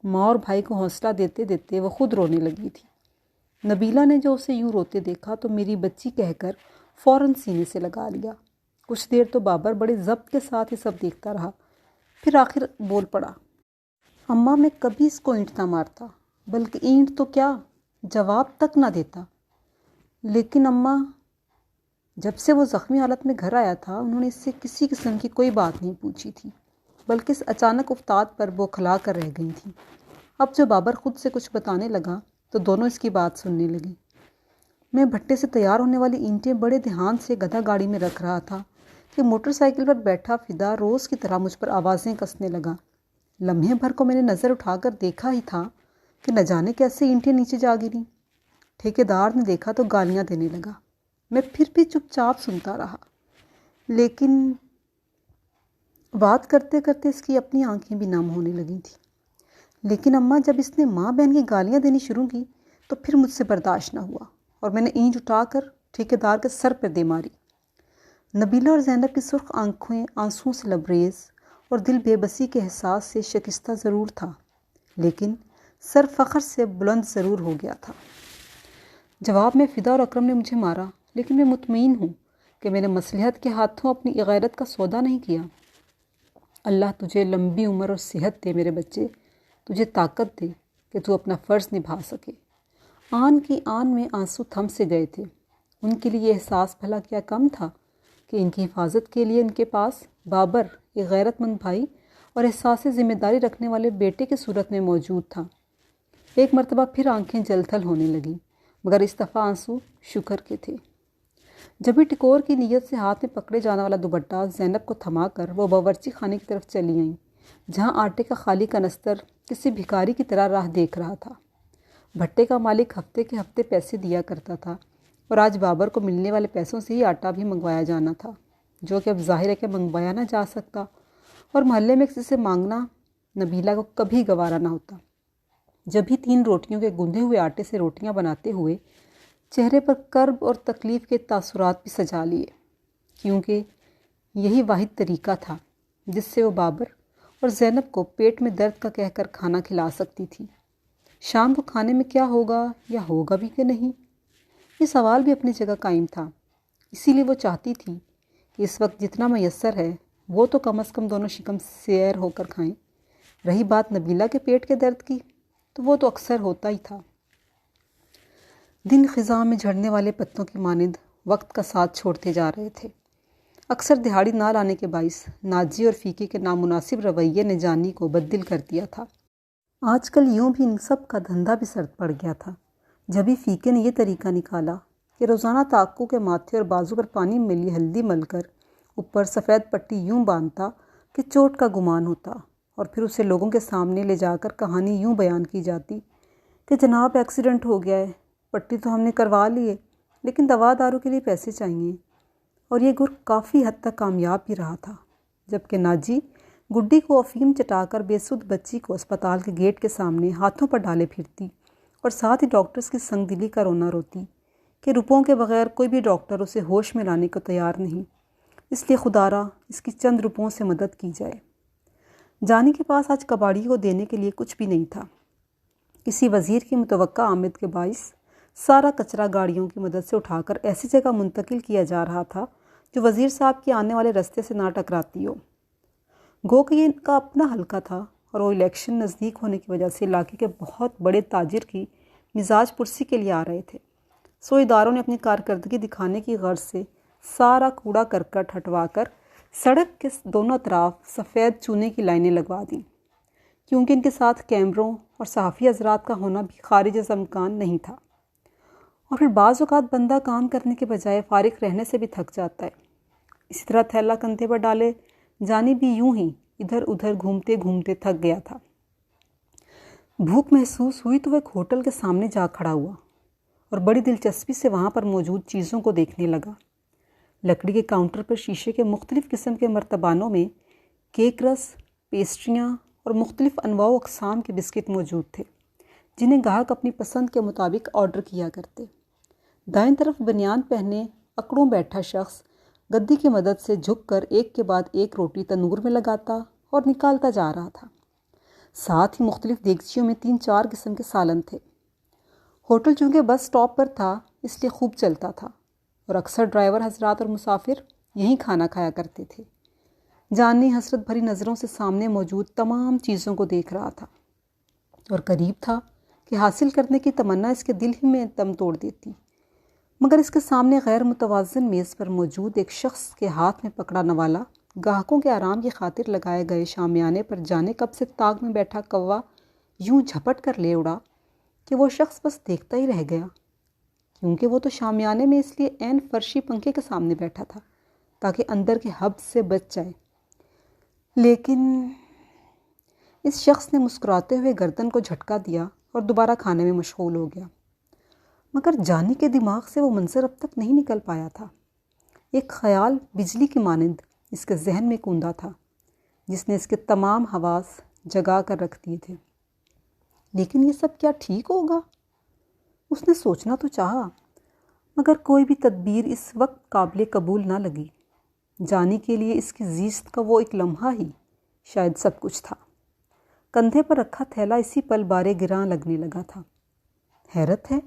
ماں اور بھائی کو حوصلہ دیتے دیتے وہ خود رونے لگی تھی۔ نبیلہ نے جو اسے یوں روتے دیکھا تو میری بچی کہہ کر فوراً سینے سے لگا لیا۔ کچھ دیر تو بابر بڑے ضبط کے ساتھ یہ سب دیکھتا رہا، پھر آخر بول پڑا، اماں میں کبھی اس کو اینٹ نہ مارتا، بلکہ اینٹ تو کیا جواب تک نہ دیتا۔ لیکن اماں، جب سے وہ زخمی حالت میں گھر آیا تھا انہوں نے اس سے کسی قسم کی کوئی بات نہیں پوچھی تھی، بلکہ اس اچانک افتاد پر بوکھلا کر رہ گئی تھیں۔ اب جب بابر خود سے کچھ بتانے لگا تو دونوں اس کی بات سننے لگے۔ میں بھٹے سے تیار ہونے والی اینٹیں بڑے دھیان سے گدھا گاڑی میں رکھ رہا تھا کہ موٹر سائیکل پر بیٹھا فدا روز کی طرح مجھ پر آوازیں کسنے لگا۔ لمحے بھر کو میں نے نظر اٹھا کر دیکھا ہی تھا کہ نہ جانے کیسے اینٹیں نیچے جا گریں۔ ٹھیکیدار نے دیکھا تو گالیاں دینے لگا۔ میں پھر بھی چپ چاپ سنتا رہا، لیکن بات کرتے کرتے اس کی اپنی آنکھیں بھی نم ہونے لگی تھیں۔ لیکن اماں، جب اس نے ماں بہن کی گالیاں دینی شروع کی تو پھر مجھ سے برداشت نہ ہوا اور میں نے اینٹ اٹھا کر ٹھیکیدار کے سر پر دے ماری۔ نبیلہ اور زینب کی سرخ آنکھیں آنسوؤں سے لبریز اور دل بے بسی کے احساس سے شکستہ ضرور تھا، لیکن سر فخر سے بلند ضرور ہو گیا تھا۔ جواب میں فدا اور اکرم نے مجھے مارا، لیکن میں مطمئن ہوں کہ میں نے مصلحت کے ہاتھوں اپنی غیرت کا سودا نہیں کیا۔ اللہ تجھے لمبی عمر اور صحت دے میرے بچے، تجھے طاقت دے کہ تو اپنا فرض نبھا سکے۔ آن کی آن میں آنسو تھم سے گئے تھے۔ ان کے لیے یہ احساس بھلا کیا کم تھا کہ ان کی حفاظت کے لیے ان کے پاس بابر ایک غیرت مند بھائی اور احساس ذمہ داری رکھنے والے بیٹے کی صورت میں موجود تھا۔ ایک مرتبہ پھر آنکھیں جل تھل ہونے لگیں، مگر اس دفعہ آنسو شکر کے تھے۔ جبھی ٹکور کی نیت سے ہاتھ میں پکڑے جانے والا دوپٹہ زینب کو تھما کر وہ باورچی خانے کی طرف چلی آئیں، جہاں آٹے کا خالی کنستر کسی بھکاری کی طرح راہ دیکھ رہا تھا۔ بھٹے کا مالک ہفتے کے ہفتے پیسے دیا کرتا تھا اور آج بابر کو ملنے والے پیسوں سے ہی آٹا بھی منگوایا جانا تھا، جو کہ اب ظاہر ہے کہ منگوایا نہ جا سکتا، اور محلے میں کسی سے مانگنا نبیلہ کو کبھی گوارا نہ ہوتا۔ جب بھی 3 روٹیوں کے گوندھے ہوئے آٹے سے روٹیاں بناتے ہوئے چہرے پر کرب اور تکلیف کے تاثرات بھی سجا لیے، کیونکہ یہی واحد طریقہ تھا جس سے وہ بابر اور زینب کو پیٹ میں درد کا کہہ کر کھانا کھلا سکتی تھی۔ شام کو کھانے میں کیا ہوگا یا ہوگا بھی کہ نہیں، یہ سوال بھی اپنی جگہ قائم تھا۔ اسی لیے وہ چاہتی تھی کہ اس وقت جتنا میسر ہے وہ تو کم از کم دونوں شکم سیر ہو کر کھائیں۔ رہی بات نبیلہ کے پیٹ کے درد کی تو وہ تو اکثر ہوتا ہی تھا۔ دن خزاں میں جھڑنے والے پتوں کی مانند وقت کا ساتھ چھوڑتے جا رہے تھے۔ اکثر دہاڑی نہ لانے کے باعث ناجی اور فیقے کے نامناسب رویے نے جانی کو بددل کر دیا تھا۔ آج کل یوں بھی ان سب کا دھندا بھی سرد پڑ گیا تھا۔ جبھی فیقے نے یہ طریقہ نکالا کہ روزانہ تاکو کے ماتھے اور بازو پر پانی ملی ہلدی مل کر اوپر سفید پٹی یوں باندھتا کہ چوٹ کا گمان ہوتا، اور پھر اسے لوگوں کے سامنے لے جا کر کہانی یوں بیان کی جاتی کہ جناب ایکسیڈنٹ ہو گیا ہے، پٹی تو ہم نے کروا لی ہے لیکن دوا دارو کے لیے پیسے چاہیے، اور یہ گر کافی حد تک کامیاب بھی رہا تھا۔ جبکہ ناجی گڈی کو افیم چٹا کر بے سدھ بچی کو اسپتال کے گیٹ کے سامنے ہاتھوں پر ڈالے پھرتی اور ساتھ ہی ڈاکٹرز کی سنگ دلی کا رونا روتی کہ روپوں کے بغیر کوئی بھی ڈاکٹر اسے ہوش میں لانے کو تیار نہیں، اس لیے خدا را اس کی چند روپوں سے مدد کی جائے۔ جانی کے پاس آج کباڑی کو دینے کے لیے کچھ بھی نہیں تھا۔ کسی وزیر کی متوقع آمد کے باعث سارا کچرا گاڑیوں کی مدد سے اٹھا کر ایسی جگہ منتقل کیا جا رہا تھا جو وزیر صاحب کے آنے والے رستے سے نہ ٹکراتی ہو۔ گو کہ یہ ان کا اپنا حلقہ تھا اور وہ الیکشن نزدیک ہونے کی وجہ سے علاقے کے بہت بڑے تاجر کی مزاج پرسی کے لیے آ رہے تھے، سو اداروں نے اپنی کارکردگی دکھانے کی غرض سے سارا کوڑا کرکٹ ہٹوا کر سڑک کے دونوں اطراف سفید چونے کی لائنیں لگوا دیں، کیونکہ ان کے ساتھ کیمروں اور صحافی حضرات کا ہونا بھی خارج از امکان نہیں تھا۔ اور پھر بعض اوقات بندہ کام کرنے کے بجائے فارغ رہنے سے بھی تھک جاتا ہے۔ اسی طرح تھیلا کندھے پر ڈالے جانی بھی یوں ہی ادھر ادھر گھومتے گھومتے تھک گیا تھا۔ بھوک محسوس ہوئی تو وہ ایک ہوٹل کے سامنے جا کھڑا ہوا اور بڑی دلچسپی سے وہاں پر موجود چیزوں کو دیکھنے لگا۔ لکڑی کے کاؤنٹر پر شیشے کے مختلف قسم کے مرتبانوں میں کیک رس، پیسٹریاں اور مختلف انواع و اقسام کے بسکٹ موجود تھے، جنہیں گاہک اپنی پسند کے مطابق آرڈر کیا کرتے۔ دائیں طرف بنیان پہنے اکڑوں بیٹھا شخص گدی کی مدد سے جھک کر ایک کے بعد ایک روٹی تنور میں لگاتا اور نکالتا جا رہا تھا۔ ساتھ ہی مختلف دیگچیوں میں 3-4 قسم کے سالن تھے۔ ہوٹل چونکہ بس اسٹاپ پر تھا اس لیے خوب چلتا تھا اور اکثر ڈرائیور حضرات اور مسافر یہیں کھانا کھایا کرتے تھے۔ جانی حسرت بھری نظروں سے سامنے موجود تمام چیزوں کو دیکھ رہا تھا اور قریب تھا کہ حاصل کرنے کی تمنا اس کے دل ہی میں دم توڑ دیتی، مگر اس کے سامنے غیر متوازن میز پر موجود ایک شخص کے ہاتھ میں پکڑا نوالا گاہکوں کے آرام کی خاطر لگائے گئے شامیانے پر جانے کب سے تاک میں بیٹھا کوا یوں جھپٹ کر لے اڑا کہ وہ شخص بس دیکھتا ہی رہ گیا، کیونکہ وہ تو شامیانے میں اس لیے عین فرشی پنکھے کے سامنے بیٹھا تھا تاکہ اندر کے حبس سے بچ جائے۔ لیکن اس شخص نے مسکراتے ہوئے گردن کو جھٹکا دیا اور دوبارہ کھانے میں مشغول ہو گیا، مگر جانی کے دماغ سے وہ منظر اب تک نہیں نکل پایا تھا۔ ایک خیال بجلی کی مانند اس کے ذہن میں کوندا تھا جس نے اس کے تمام حواس جگا کر رکھ دیے تھے۔ لیکن یہ سب کیا ٹھیک ہوگا؟ اس نے سوچنا تو چاہا، مگر کوئی بھی تدبیر اس وقت قابل قبول نہ لگی۔ جانی کے لیے اس کی زیست کا وہ ایک لمحہ ہی شاید سب کچھ تھا۔ کندھے پر رکھا تھیلا اسی پل بارے گراں لگنے لگا تھا۔ حیرت ہے،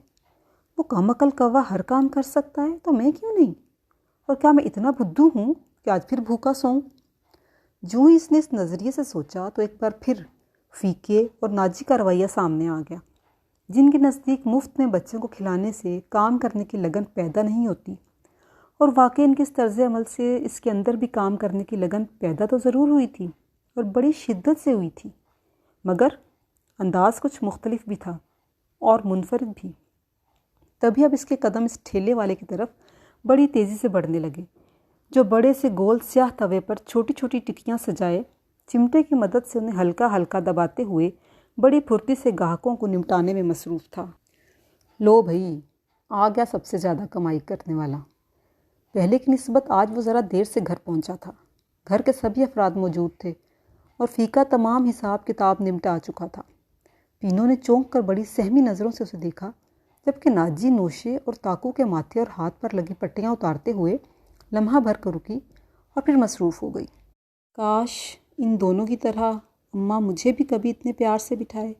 وہ کم عقل کوا ہر کام کر سکتا ہے تو میں کیوں نہیں؟ اور کیا میں اتنا بدھو ہوں کہ آج پھر بھوکا سوؤں؟ جو ہی اس نے اس نظریے سے سوچا تو ایک بار پھر فیکے اور ناجی کا رویہ سامنے آ گیا، جن کے نزدیک مفت میں بچوں کو کھلانے سے کام کرنے کی لگن پیدا نہیں ہوتی، اور واقعی ان کے اس طرز عمل سے اس کے اندر بھی کام کرنے کی لگن پیدا تو ضرور ہوئی تھی اور بڑی شدت سے ہوئی تھی، مگر انداز کچھ مختلف بھی تھا اور منفرد بھی۔ تبھی اب اس کے قدم اس ٹھیلے والے کی طرف بڑی تیزی سے بڑھنے لگے، جو بڑے سے گول سیاہ توے پر چھوٹی چھوٹی ٹکیاں سجائے چمٹے کی مدد سے انہیں ہلکا ہلکا دباتے ہوئے بڑی پھرتی سے گاہکوں کو نمٹانے میں مصروف تھا۔ لو بھئی، آ گیا سب سے زیادہ کمائی کرنے والا۔ پہلے کی نسبت آج وہ ذرا دیر سے گھر پہنچا تھا۔ گھر کے سبھی افراد موجود تھے اور فیکا تمام حساب کتاب نمٹا چکا تھا۔ پینو نے چونک کر بڑی سہمی نظروں سے اسے دیکھا، جبکہ ناجی نوشے اور تاکو کے ماتھے اور ہاتھ پر لگی پٹیاں اتارتے ہوئے لمحہ بھر کر رکی اور پھر مصروف ہو گئی۔ کاش ان دونوں کی طرح اماں مجھے بھی کبھی اتنے پیار سے بٹھائے۔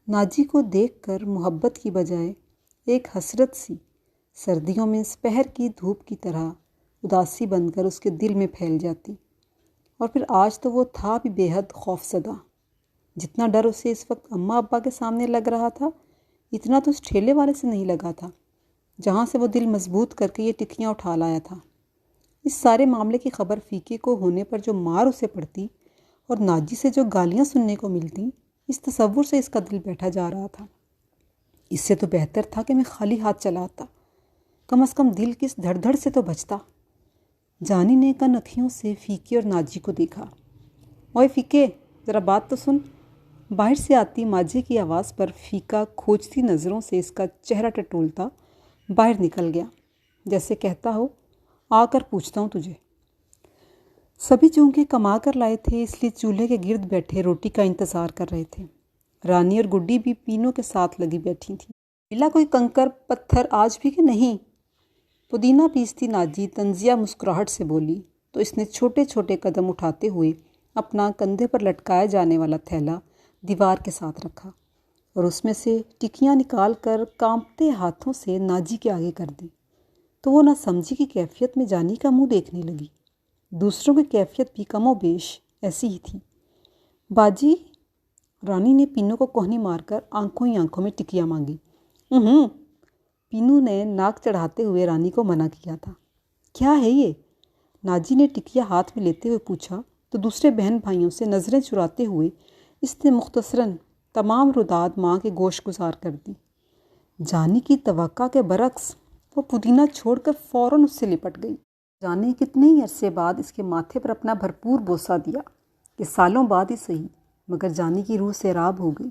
ناجی کو دیکھ کر محبت کی بجائے ایک حسرت سی سردیوں میں سپہر کی دھوپ کی طرح اداسی بن کر اس کے دل میں پھیل جاتی، اور پھر آج تو وہ تھا بھی بے حد خوف زدہ۔ جتنا ڈر اسے اس وقت اماں ابا کے سامنے لگ رہا تھا، اتنا تو اس ٹھیلے والے سے نہیں لگا تھا جہاں سے وہ دل مضبوط کر کے یہ ٹکیاں اٹھا لایا تھا۔ اس سارے معاملے کی خبر فیکے کو ہونے پر جو مار اسے پڑتی اور ناجی سے جو گالیاں سننے کو ملتی، اس تصور سے اس کا دل بیٹھا جا رہا تھا۔ اس سے تو بہتر تھا کہ میں خالی ہاتھ چلا آتا، کم از کم دل کی اس دھڑ دھڑ سے تو بچتا۔ جانی نے کن اکھیوں سے فیکے اور ناجی کو دیکھا۔ اوئے فیکے، ذرا بات تو سن۔ باہر سے آتی ماجے کی آواز پر فیکا کھوجتی نظروں سے اس کا چہرہ ٹٹولتا باہر نکل گیا، جیسے کہتا ہو آ کر پوچھتا ہوں تجھے۔ سبھی چونکہ کما کر لائے تھے اس لیے چولہے کے گرد بیٹھے روٹی کا انتظار کر رہے تھے۔ رانی اور گڈی بھی پینو کے ساتھ لگی بیٹھی تھیں۔ ملا کوئی کنکر پتھر آج بھی کہ نہیں؟ پودینہ پیستی ناجی طنزیہ مسکراہٹ سے بولی تو اس نے چھوٹے چھوٹے قدم اٹھاتے ہوئے اپنا کندھے پر لٹکایا جانے والا تھیلا دیوار کے ساتھ رکھا اور اس میں سے ٹکیاں نکال کر کانپتے ہاتھوں سے ناجی کے آگے کر دی، تو وہ نہ سمجھی کی کیفیت میں جانی کا منہ دیکھنے لگی۔ دوسروں کی کیفیت بھی کم و بیش ایسی ہی تھی۔ باجی، رانی نے پینو کو کوہنی مار کر آنکھوں ہی آنکھوں میں ٹکیاں مانگی۔ پینو نے ناک چڑھاتے ہوئے رانی کو منع کیا تھا۔ کیا ہے یہ؟ ناجی نے ٹکیا ہاتھ میں لیتے ہوئے پوچھا تو دوسرے بہن بھائیوں سے نظریں چراتے ہوئے اس نے مختصراً تمام روداد ماں کے گوشت گزار کر دی۔ جانی کی توقع کے برعکس وہ پودینہ چھوڑ کر فوراً اس سے لپٹ گئی۔ جانے کتنے ہی عرصے بعد اس کے ماتھے پر اپنا بھرپور بوسہ دیا کہ سالوں بعد ہی صحیح، مگر جانی کی روح سیراب ہو گئی۔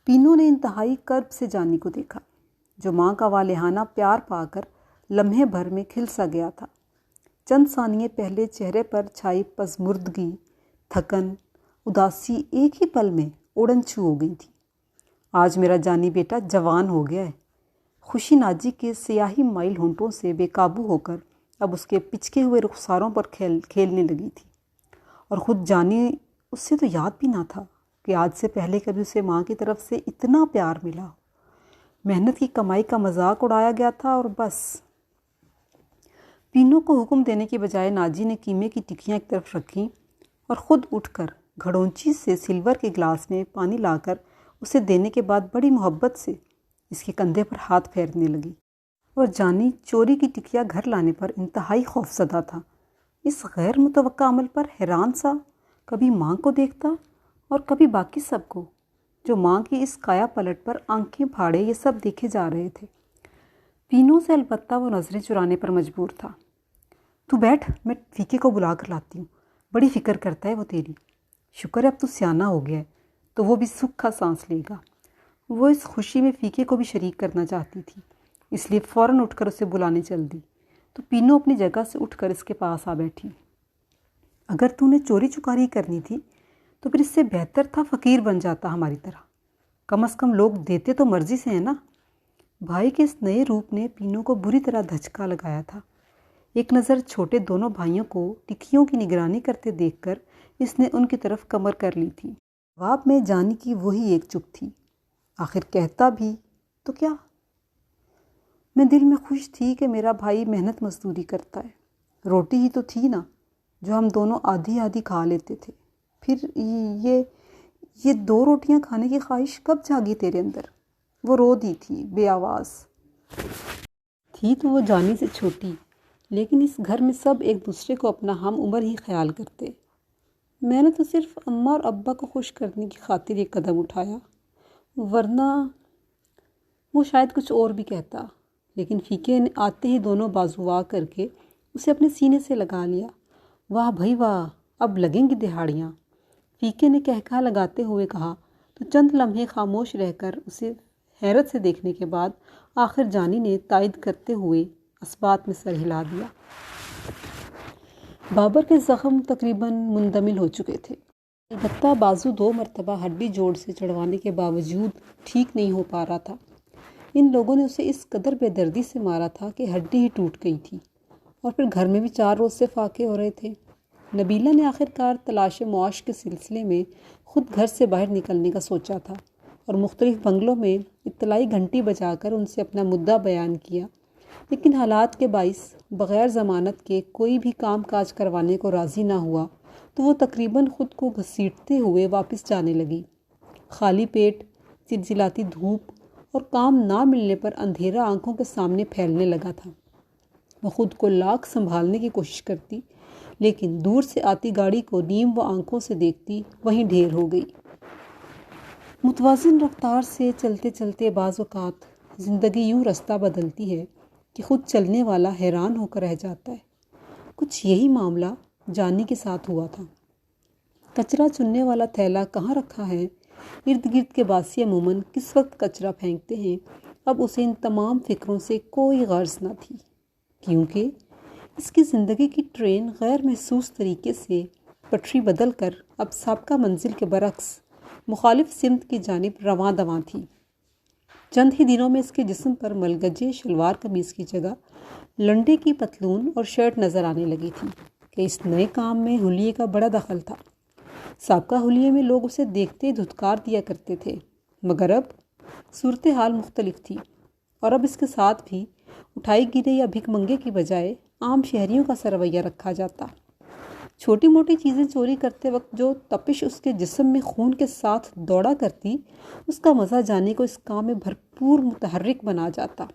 پینو نے انتہائی کرب سے جانی کو دیکھا، جو ماں کا والہانہ پیار پا کر لمحے بھر میں کھل سا گیا تھا۔ چند ثانیے پہلے چہرے پر چھائی پژمردگی، تھکن، اداسی ایک ہی پل میں اڑن چھو ہو گئی تھی۔ آج میرا جانی بیٹا جوان ہو گیا ہے۔ خوشی ناجی کے سیاہی مائل ہونٹوں سے بے قابو ہو کر اب اس کے پچکے ہوئے رخساروں پر کھیلنے لگی تھی، اور خود جانی اس سے تو یاد بھی نہ تھا کہ آج سے پہلے کبھی اسے ماں کی طرف سے اتنا پیار ملا ہو۔ محنت کی کمائی کا مذاق اڑایا گیا تھا اور بس۔ پینو کو حکم دینے کے بجائے ناجی نے قیمے کی ٹکیاں ایک طرف رکھیں اور خود اٹھ کر گھڑونچی سے سلور کے گلاس میں پانی لا کر اسے دینے کے بعد بڑی محبت سے اس کے کندھے پر ہاتھ پھیرنے لگی۔ اور جانی چوری کی ٹکیا گھر لانے پر انتہائی خوفزدہ تھا۔ اس غیر متوقع عمل پر حیران سا کبھی ماں کو دیکھتا اور کبھی باقی سب کو، جو ماں کی اس کایا پلٹ پر آنکھیں پھاڑے یہ سب دیکھے جا رہے تھے۔ پینو سے البتہ وہ نظریں چرانے پر مجبور تھا۔ تو بیٹھ، میں فیکے کو بلا کر لاتی ہوں، بڑی فکر کرتا ہے وہ تیری۔ شکر ہے اب تو سیانہ ہو گیا ہے تو وہ بھی سکھ کا سانس لے گا۔ وہ اس خوشی میں فیکے کو بھی شریک کرنا چاہتی تھی، اس لیے فوراً اٹھ کر اسے بلانے چل دی تو پینو اپنی جگہ سے اٹھ کر اس کے پاس آ بیٹھی۔ اگر تو نے چوری چکاری کرنی تھی تو پھر اس سے بہتر تھا فقیر بن جاتا ہماری طرح، کم از کم لوگ دیتے تو مرضی سے ہیں نا۔ بھائی کے اس نئے روپ نے پینو کو بری طرح دھچکا لگایا تھا۔ ایک نظر چھوٹے دونوں بھائیوں کو ٹکیوں کی نگرانی کرتے دیکھ کر اس نے ان کی طرف کمر کر لی تھی۔ جواب میں جانی کی وہی ایک چپ تھی۔ آخر کہتا بھی تو کیا؟ میں دل میں خوش تھی کہ میرا بھائی محنت مزدوری کرتا ہے، روٹی ہی تو تھی نا جو ہم دونوں آدھی آدھی کھا لیتے تھے۔ پھر یہ 2 روٹیاں کھانے کی خواہش کب جاگی تیرے اندر؟ وہ رو دی تھی بے آواز۔ تھی تو وہ جانی سے چھوٹی، لیکن اس گھر میں سب ایک دوسرے کو اپنا ہم عمر ہی خیال کرتے۔ میں نے تو صرف اماں اور ابا کو خوش کرنے کی خاطر یہ قدم اٹھایا، ورنہ وہ شاید کچھ اور بھی کہتا۔ لیکن فیکے نے آتے ہی دونوں بازو وا کر کے اسے اپنے سینے سے لگا لیا۔ واہ بھائی واہ، اب لگیں گی دہاڑیاں، فیکے نے کہکہا لگاتے ہوئے کہا تو چند لمحے خاموش رہ کر اسے حیرت سے دیکھنے کے بعد آخر جانی نے تائید کرتے ہوئے اسبات میں سر ہلا دیا۔ بابر کے زخم تقریباً مندمل ہو چکے تھے، البتہ بازو 2 مرتبہ ہڈی جوڑ سے چڑھوانے کے باوجود ٹھیک نہیں ہو پا رہا تھا۔ ان لوگوں نے اسے اس قدر بے دردی سے مارا تھا کہ ہڈی ہی ٹوٹ گئی تھی، اور پھر گھر میں بھی 4 روز سے فاقے ہو رہے تھے۔ نبیلہ نے آخرکار تلاش معاش کے سلسلے میں خود گھر سے باہر نکلنے کا سوچا تھا اور مختلف بنگلوں میں اطلاعی گھنٹی بجا کر ان سے اپنا مدعا بیان کیا، لیکن حالات کے باعث بغیر ضمانت کے کوئی بھی کام کاج کروانے کو راضی نہ ہوا تو وہ تقریباً خود کو گھسیٹتے ہوئے واپس جانے لگی۔ خالی پیٹ، زلزلاتی دھوپ اور کام نہ ملنے پر اندھیرا آنکھوں کے سامنے پھیلنے لگا تھا۔ وہ خود کو لاکھ سنبھالنے کی کوشش کرتی، لیکن دور سے آتی گاڑی کو نیم وہ آنکھوں سے دیکھتی وہیں ڈھیر ہو گئی۔ متوازن رفتار سے چلتے چلتے بعض اوقات زندگی یوں رستہ بدلتی ہے کہ خود چلنے والا حیران ہو کر رہ جاتا ہے۔ کچھ یہی معاملہ جانی کے ساتھ ہوا تھا۔ کچرا چننے والا تھیلا کہاں رکھا ہے، ارد گرد کے باسی عموماً کس وقت کچرا پھینکتے ہیں، اب اسے ان تمام فکروں سے کوئی غرض نہ تھی، کیونکہ اس کی زندگی کی ٹرین غیر محسوس طریقے سے پٹری بدل کر اب سابقہ منزل کے برعکس مخالف سمت کی جانب رواں دواں تھی۔ چند ہی دنوں میں اس کے جسم پر ملگجے شلوار قمیض کی جگہ لنڈے کی پتلون اور شرٹ نظر آنے لگی تھی کہ اس نئے کام میں حلیے کا بڑا دخل تھا۔ سابقہ حلیے میں لوگ اسے دیکھتے دھتکار دیا کرتے تھے، مگر اب صورتحال مختلف تھی، اور اب اس کے ساتھ بھی اٹھائی گرے یا بھک منگے کی بجائے عام شہریوں کا سرویہ رکھا جاتا۔ چھوٹی موٹی چیزیں چوری کرتے وقت جو تپش اس کے جسم میں خون کے ساتھ دوڑا کرتی، اس کا مزہ جانے کو اس کام میں بھرپور متحرک بنا جاتا۔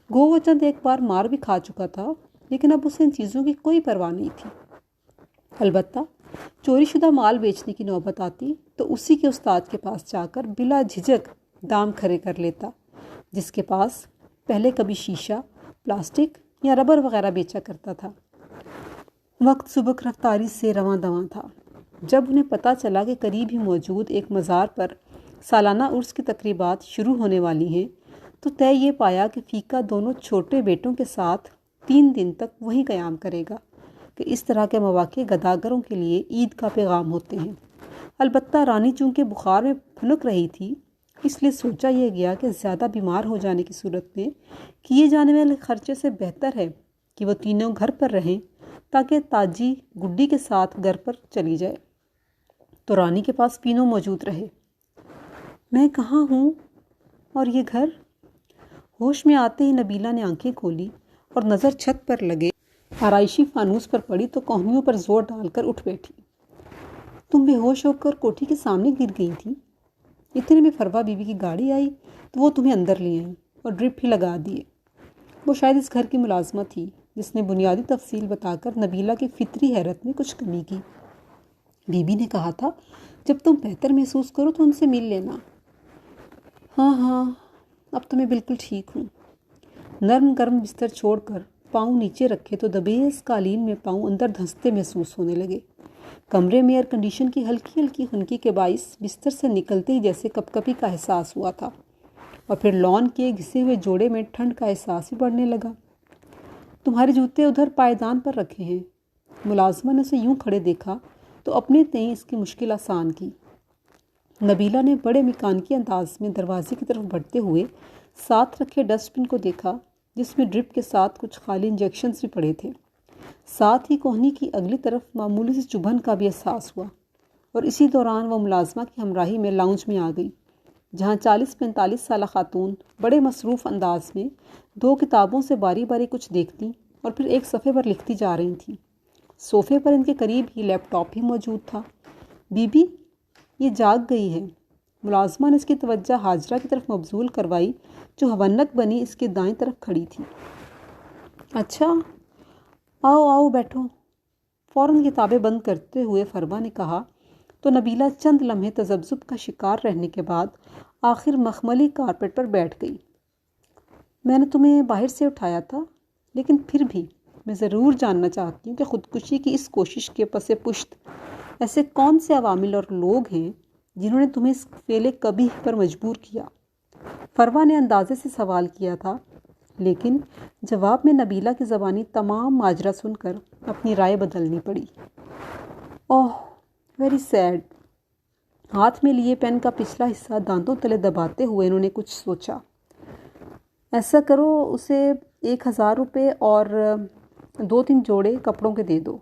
گو وہ چند ایک بار مار بھی کھا چکا تھا، لیکن اب اسے ان چیزوں کی کوئی پرواہ نہیں تھی۔ البتہ چوری شدہ مال بیچنے کی نوبت آتی تو اسی کے استاد کے پاس جا کر بلا جھجک دام کھڑے کر لیتا، جس کے پاس پہلے کبھی شیشہ، پلاسٹک یا ربر وغیرہ بیچا کرتا تھا۔ وقت سبک رفتاری سے رواں دواں تھا۔ جب انہیں پتہ چلا کہ قریب ہی موجود ایک مزار پر سالانہ عرس کی تقریبات شروع ہونے والی ہیں تو طے یہ پایا کہ فیقہ دونوں چھوٹے بیٹوں کے ساتھ 3 دن تک وہیں قیام کرے گا کہ اس طرح کے مواقع گداگروں کے لیے عید کا پیغام ہوتے ہیں۔ البتہ رانی چونکہ بخار میں پھنک رہی تھی، اس لیے سوچا یہ گیا کہ زیادہ بیمار ہو جانے کی صورت میں کیے جانے والے خرچے سے بہتر ہے کہ وہ تینوں گھر پر رہیں تاکہ تاجی گڈی کے ساتھ گھر پر چلی جائے تو رانی کے پاس پینو موجود رہے۔ میں کہاں ہوں اور یہ گھر؟ ہوش میں آتے ہی نبیلہ نے آنکھیں کھولی اور نظر چھت پر لگے آرائشی فانوس پر پڑی تو کوہنیوں پر زور ڈال کر اٹھ بیٹھی۔ تم بے ہوش ہو کر کوٹھی کے سامنے گر گئی تھی؟ اتنے میں فروا بی بی کی گاڑی آئی تو وہ تمہیں اندر لے آئیں اور ڈرپ ہی لگا دیے۔ وہ شاید اس گھر کی ملازمہ تھی جس نے بنیادی تفصیل بتا کر نبیلہ کی فطری حیرت میں کچھ کمی کی۔ بی بی نے کہا تھا جب تم بہتر محسوس کرو تو ان سے مل لینا۔ ہاں اب تو میں بالکل ٹھیک ہوں۔ نرم گرم بستر چھوڑ کر پاؤں نیچے رکھے تو دبیز قالین میں پاؤں اندر دھنستے محسوس ہونے لگے۔ کمرے میں ایئر کنڈیشن کی ہلکی ہلکی خنکی کے باعث بستر سے نکلتے ہی جیسے کپ کپی کا احساس ہوا تھا، اور پھر لان کے گھسے ہوئے جوڑے میں ٹھنڈ کا احساس بھی بڑھنے لگا۔ تمہارے جوتے ادھر پائیدان پر رکھے ہیں۔ ملازمہ نے اسے یوں کھڑے دیکھا تو اپنے تئیں اس کی مشکل آسان کی۔ نبیلہ نے بڑے مکانکی انداز میں دروازے کی طرف بڑھتے ہوئے ساتھ رکھے ڈسٹ بن کو دیکھا جس میں ڈرپ کے ساتھ کچھ خالی انجیکشنز بھی پڑے تھے۔ ساتھ ہی کوہنی کی اگلی طرف معمولی سی چبھن کا بھی احساس ہوا، اور اسی دوران وہ ملازمہ کی ہمراہی میں لاؤنج میں آ گئی جہاں 40-45 سالہ خاتون بڑے مصروف انداز میں 2 کتابوں سے باری باری کچھ دیکھتی اور پھر ایک صفحے پر لکھتی جا رہی تھیں۔ صوفے پر ان کے قریب ہی لیپ ٹاپ بھی موجود تھا۔ بی بی یہ جاگ گئی ہے۔ ملازمہ نے اس کی توجہ حاجرہ کی طرف مبذول کروائی جو ہونک بنی اس کے دائیں طرف کھڑی تھی۔ اچھا آؤ بیٹھو، فوراً کتابیں بند کرتے ہوئے فروا نے کہا تو نبیلہ چند لمحے تذبذب کا شکار رہنے کے بعد آخر مخملی کارپیٹ پر بیٹھ گئی۔ میں نے تمہیں باہر سے اٹھایا تھا، لیکن پھر بھی میں ضرور جاننا چاہتی ہوں کہ خودکشی کی اس کوشش کے پس پشت ایسے کون سے عوامل اور لوگ ہیں جنہوں نے تمہیں اس فعل قبیح پر مجبور کیا؟ فروا نے اندازے سے سوال کیا تھا، لیکن جواب میں نبیلہ کی زبانی تمام ماجرا سن کر اپنی رائے بدلنی پڑی۔ اوہ ویری سیڈ۔ ہاتھ میں لیے پین کا پچھلا حصہ دانتوں تلے دباتے ہوئے انہوں نے کچھ سوچا۔ ایسا کرو اسے 1000 روپے اور 2-3 جوڑے کپڑوں کے دے دو،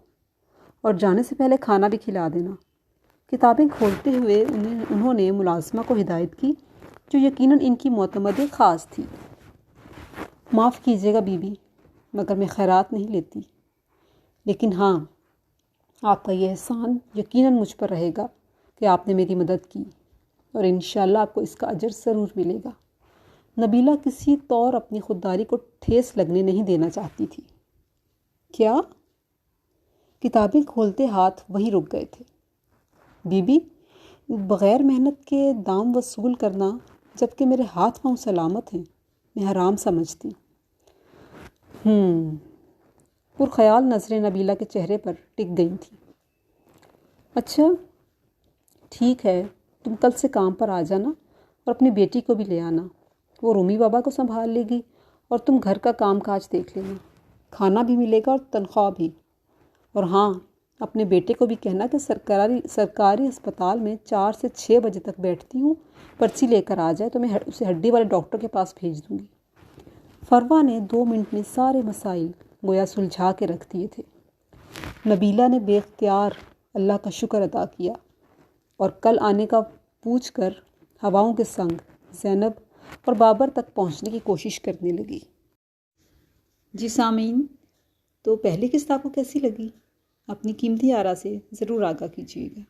اور جانے سے پہلے کھانا بھی کھلا دینا۔ کتابیں کھولتے ہوئے انہوں نے ملازمہ کو ہدایت کی جو یقیناً ان کی معتمد خاص تھی۔ معاف کیجیے گا بی بی، مگر میں خیرات نہیں لیتی، لیکن ہاں آپ کا یہ احسان یقیناً مجھ پر رہے گا کہ آپ نے میری مدد کی، اور انشاءاللہ آپ کو اس کا اجر ضرور ملے گا۔ نبیلہ کسی طور اپنی خودداری کو ٹھیس لگنے نہیں دینا چاہتی تھی۔ کیا؟ کتابیں کھولتے ہاتھ وہیں رک گئے تھے۔ بی بی بغیر محنت کے دام وصول کرنا جبکہ میرے ہاتھ پاؤں سلامت ہیں میں حرام سمجھتی۔ پرخیال نظریں نبیلہ کے چہرے پر ٹک گئی تھیں۔ اچھا ٹھیک ہے، تم کل سے کام پر آ جانا اور اپنی بیٹی کو بھی لے آنا، وہ رومی بابا کو سنبھال لے گی اور تم گھر کا کام کاج دیکھ لینا، کھانا بھی ملے گا اور تنخواہ بھی۔ اور ہاں اپنے بیٹے کو بھی کہنا کہ سرکاری اسپتال میں 4 سے 6 بجے تک بیٹھتی ہوں، پرچی لے کر آ جائے تو میں اسے ہڈی والے ڈاکٹر کے پاس بھیج دوں گی۔ فروا نے 2 منٹ میں سارے مسائل گویا سلجھا کے رکھ دیے تھے۔ نبیلہ نے بے اختیار اللہ کا شکر ادا کیا اور کل آنے کا پوچھ کر ہواؤں کے سنگ زینب اور بابر تک پہنچنے کی کوشش کرنے لگی۔ جی سامعین، تو پہلی قسط آپ کو کیسی لگی؟ اپنی قیمتی آرا سے ضرور آگاہ کیجیے گا۔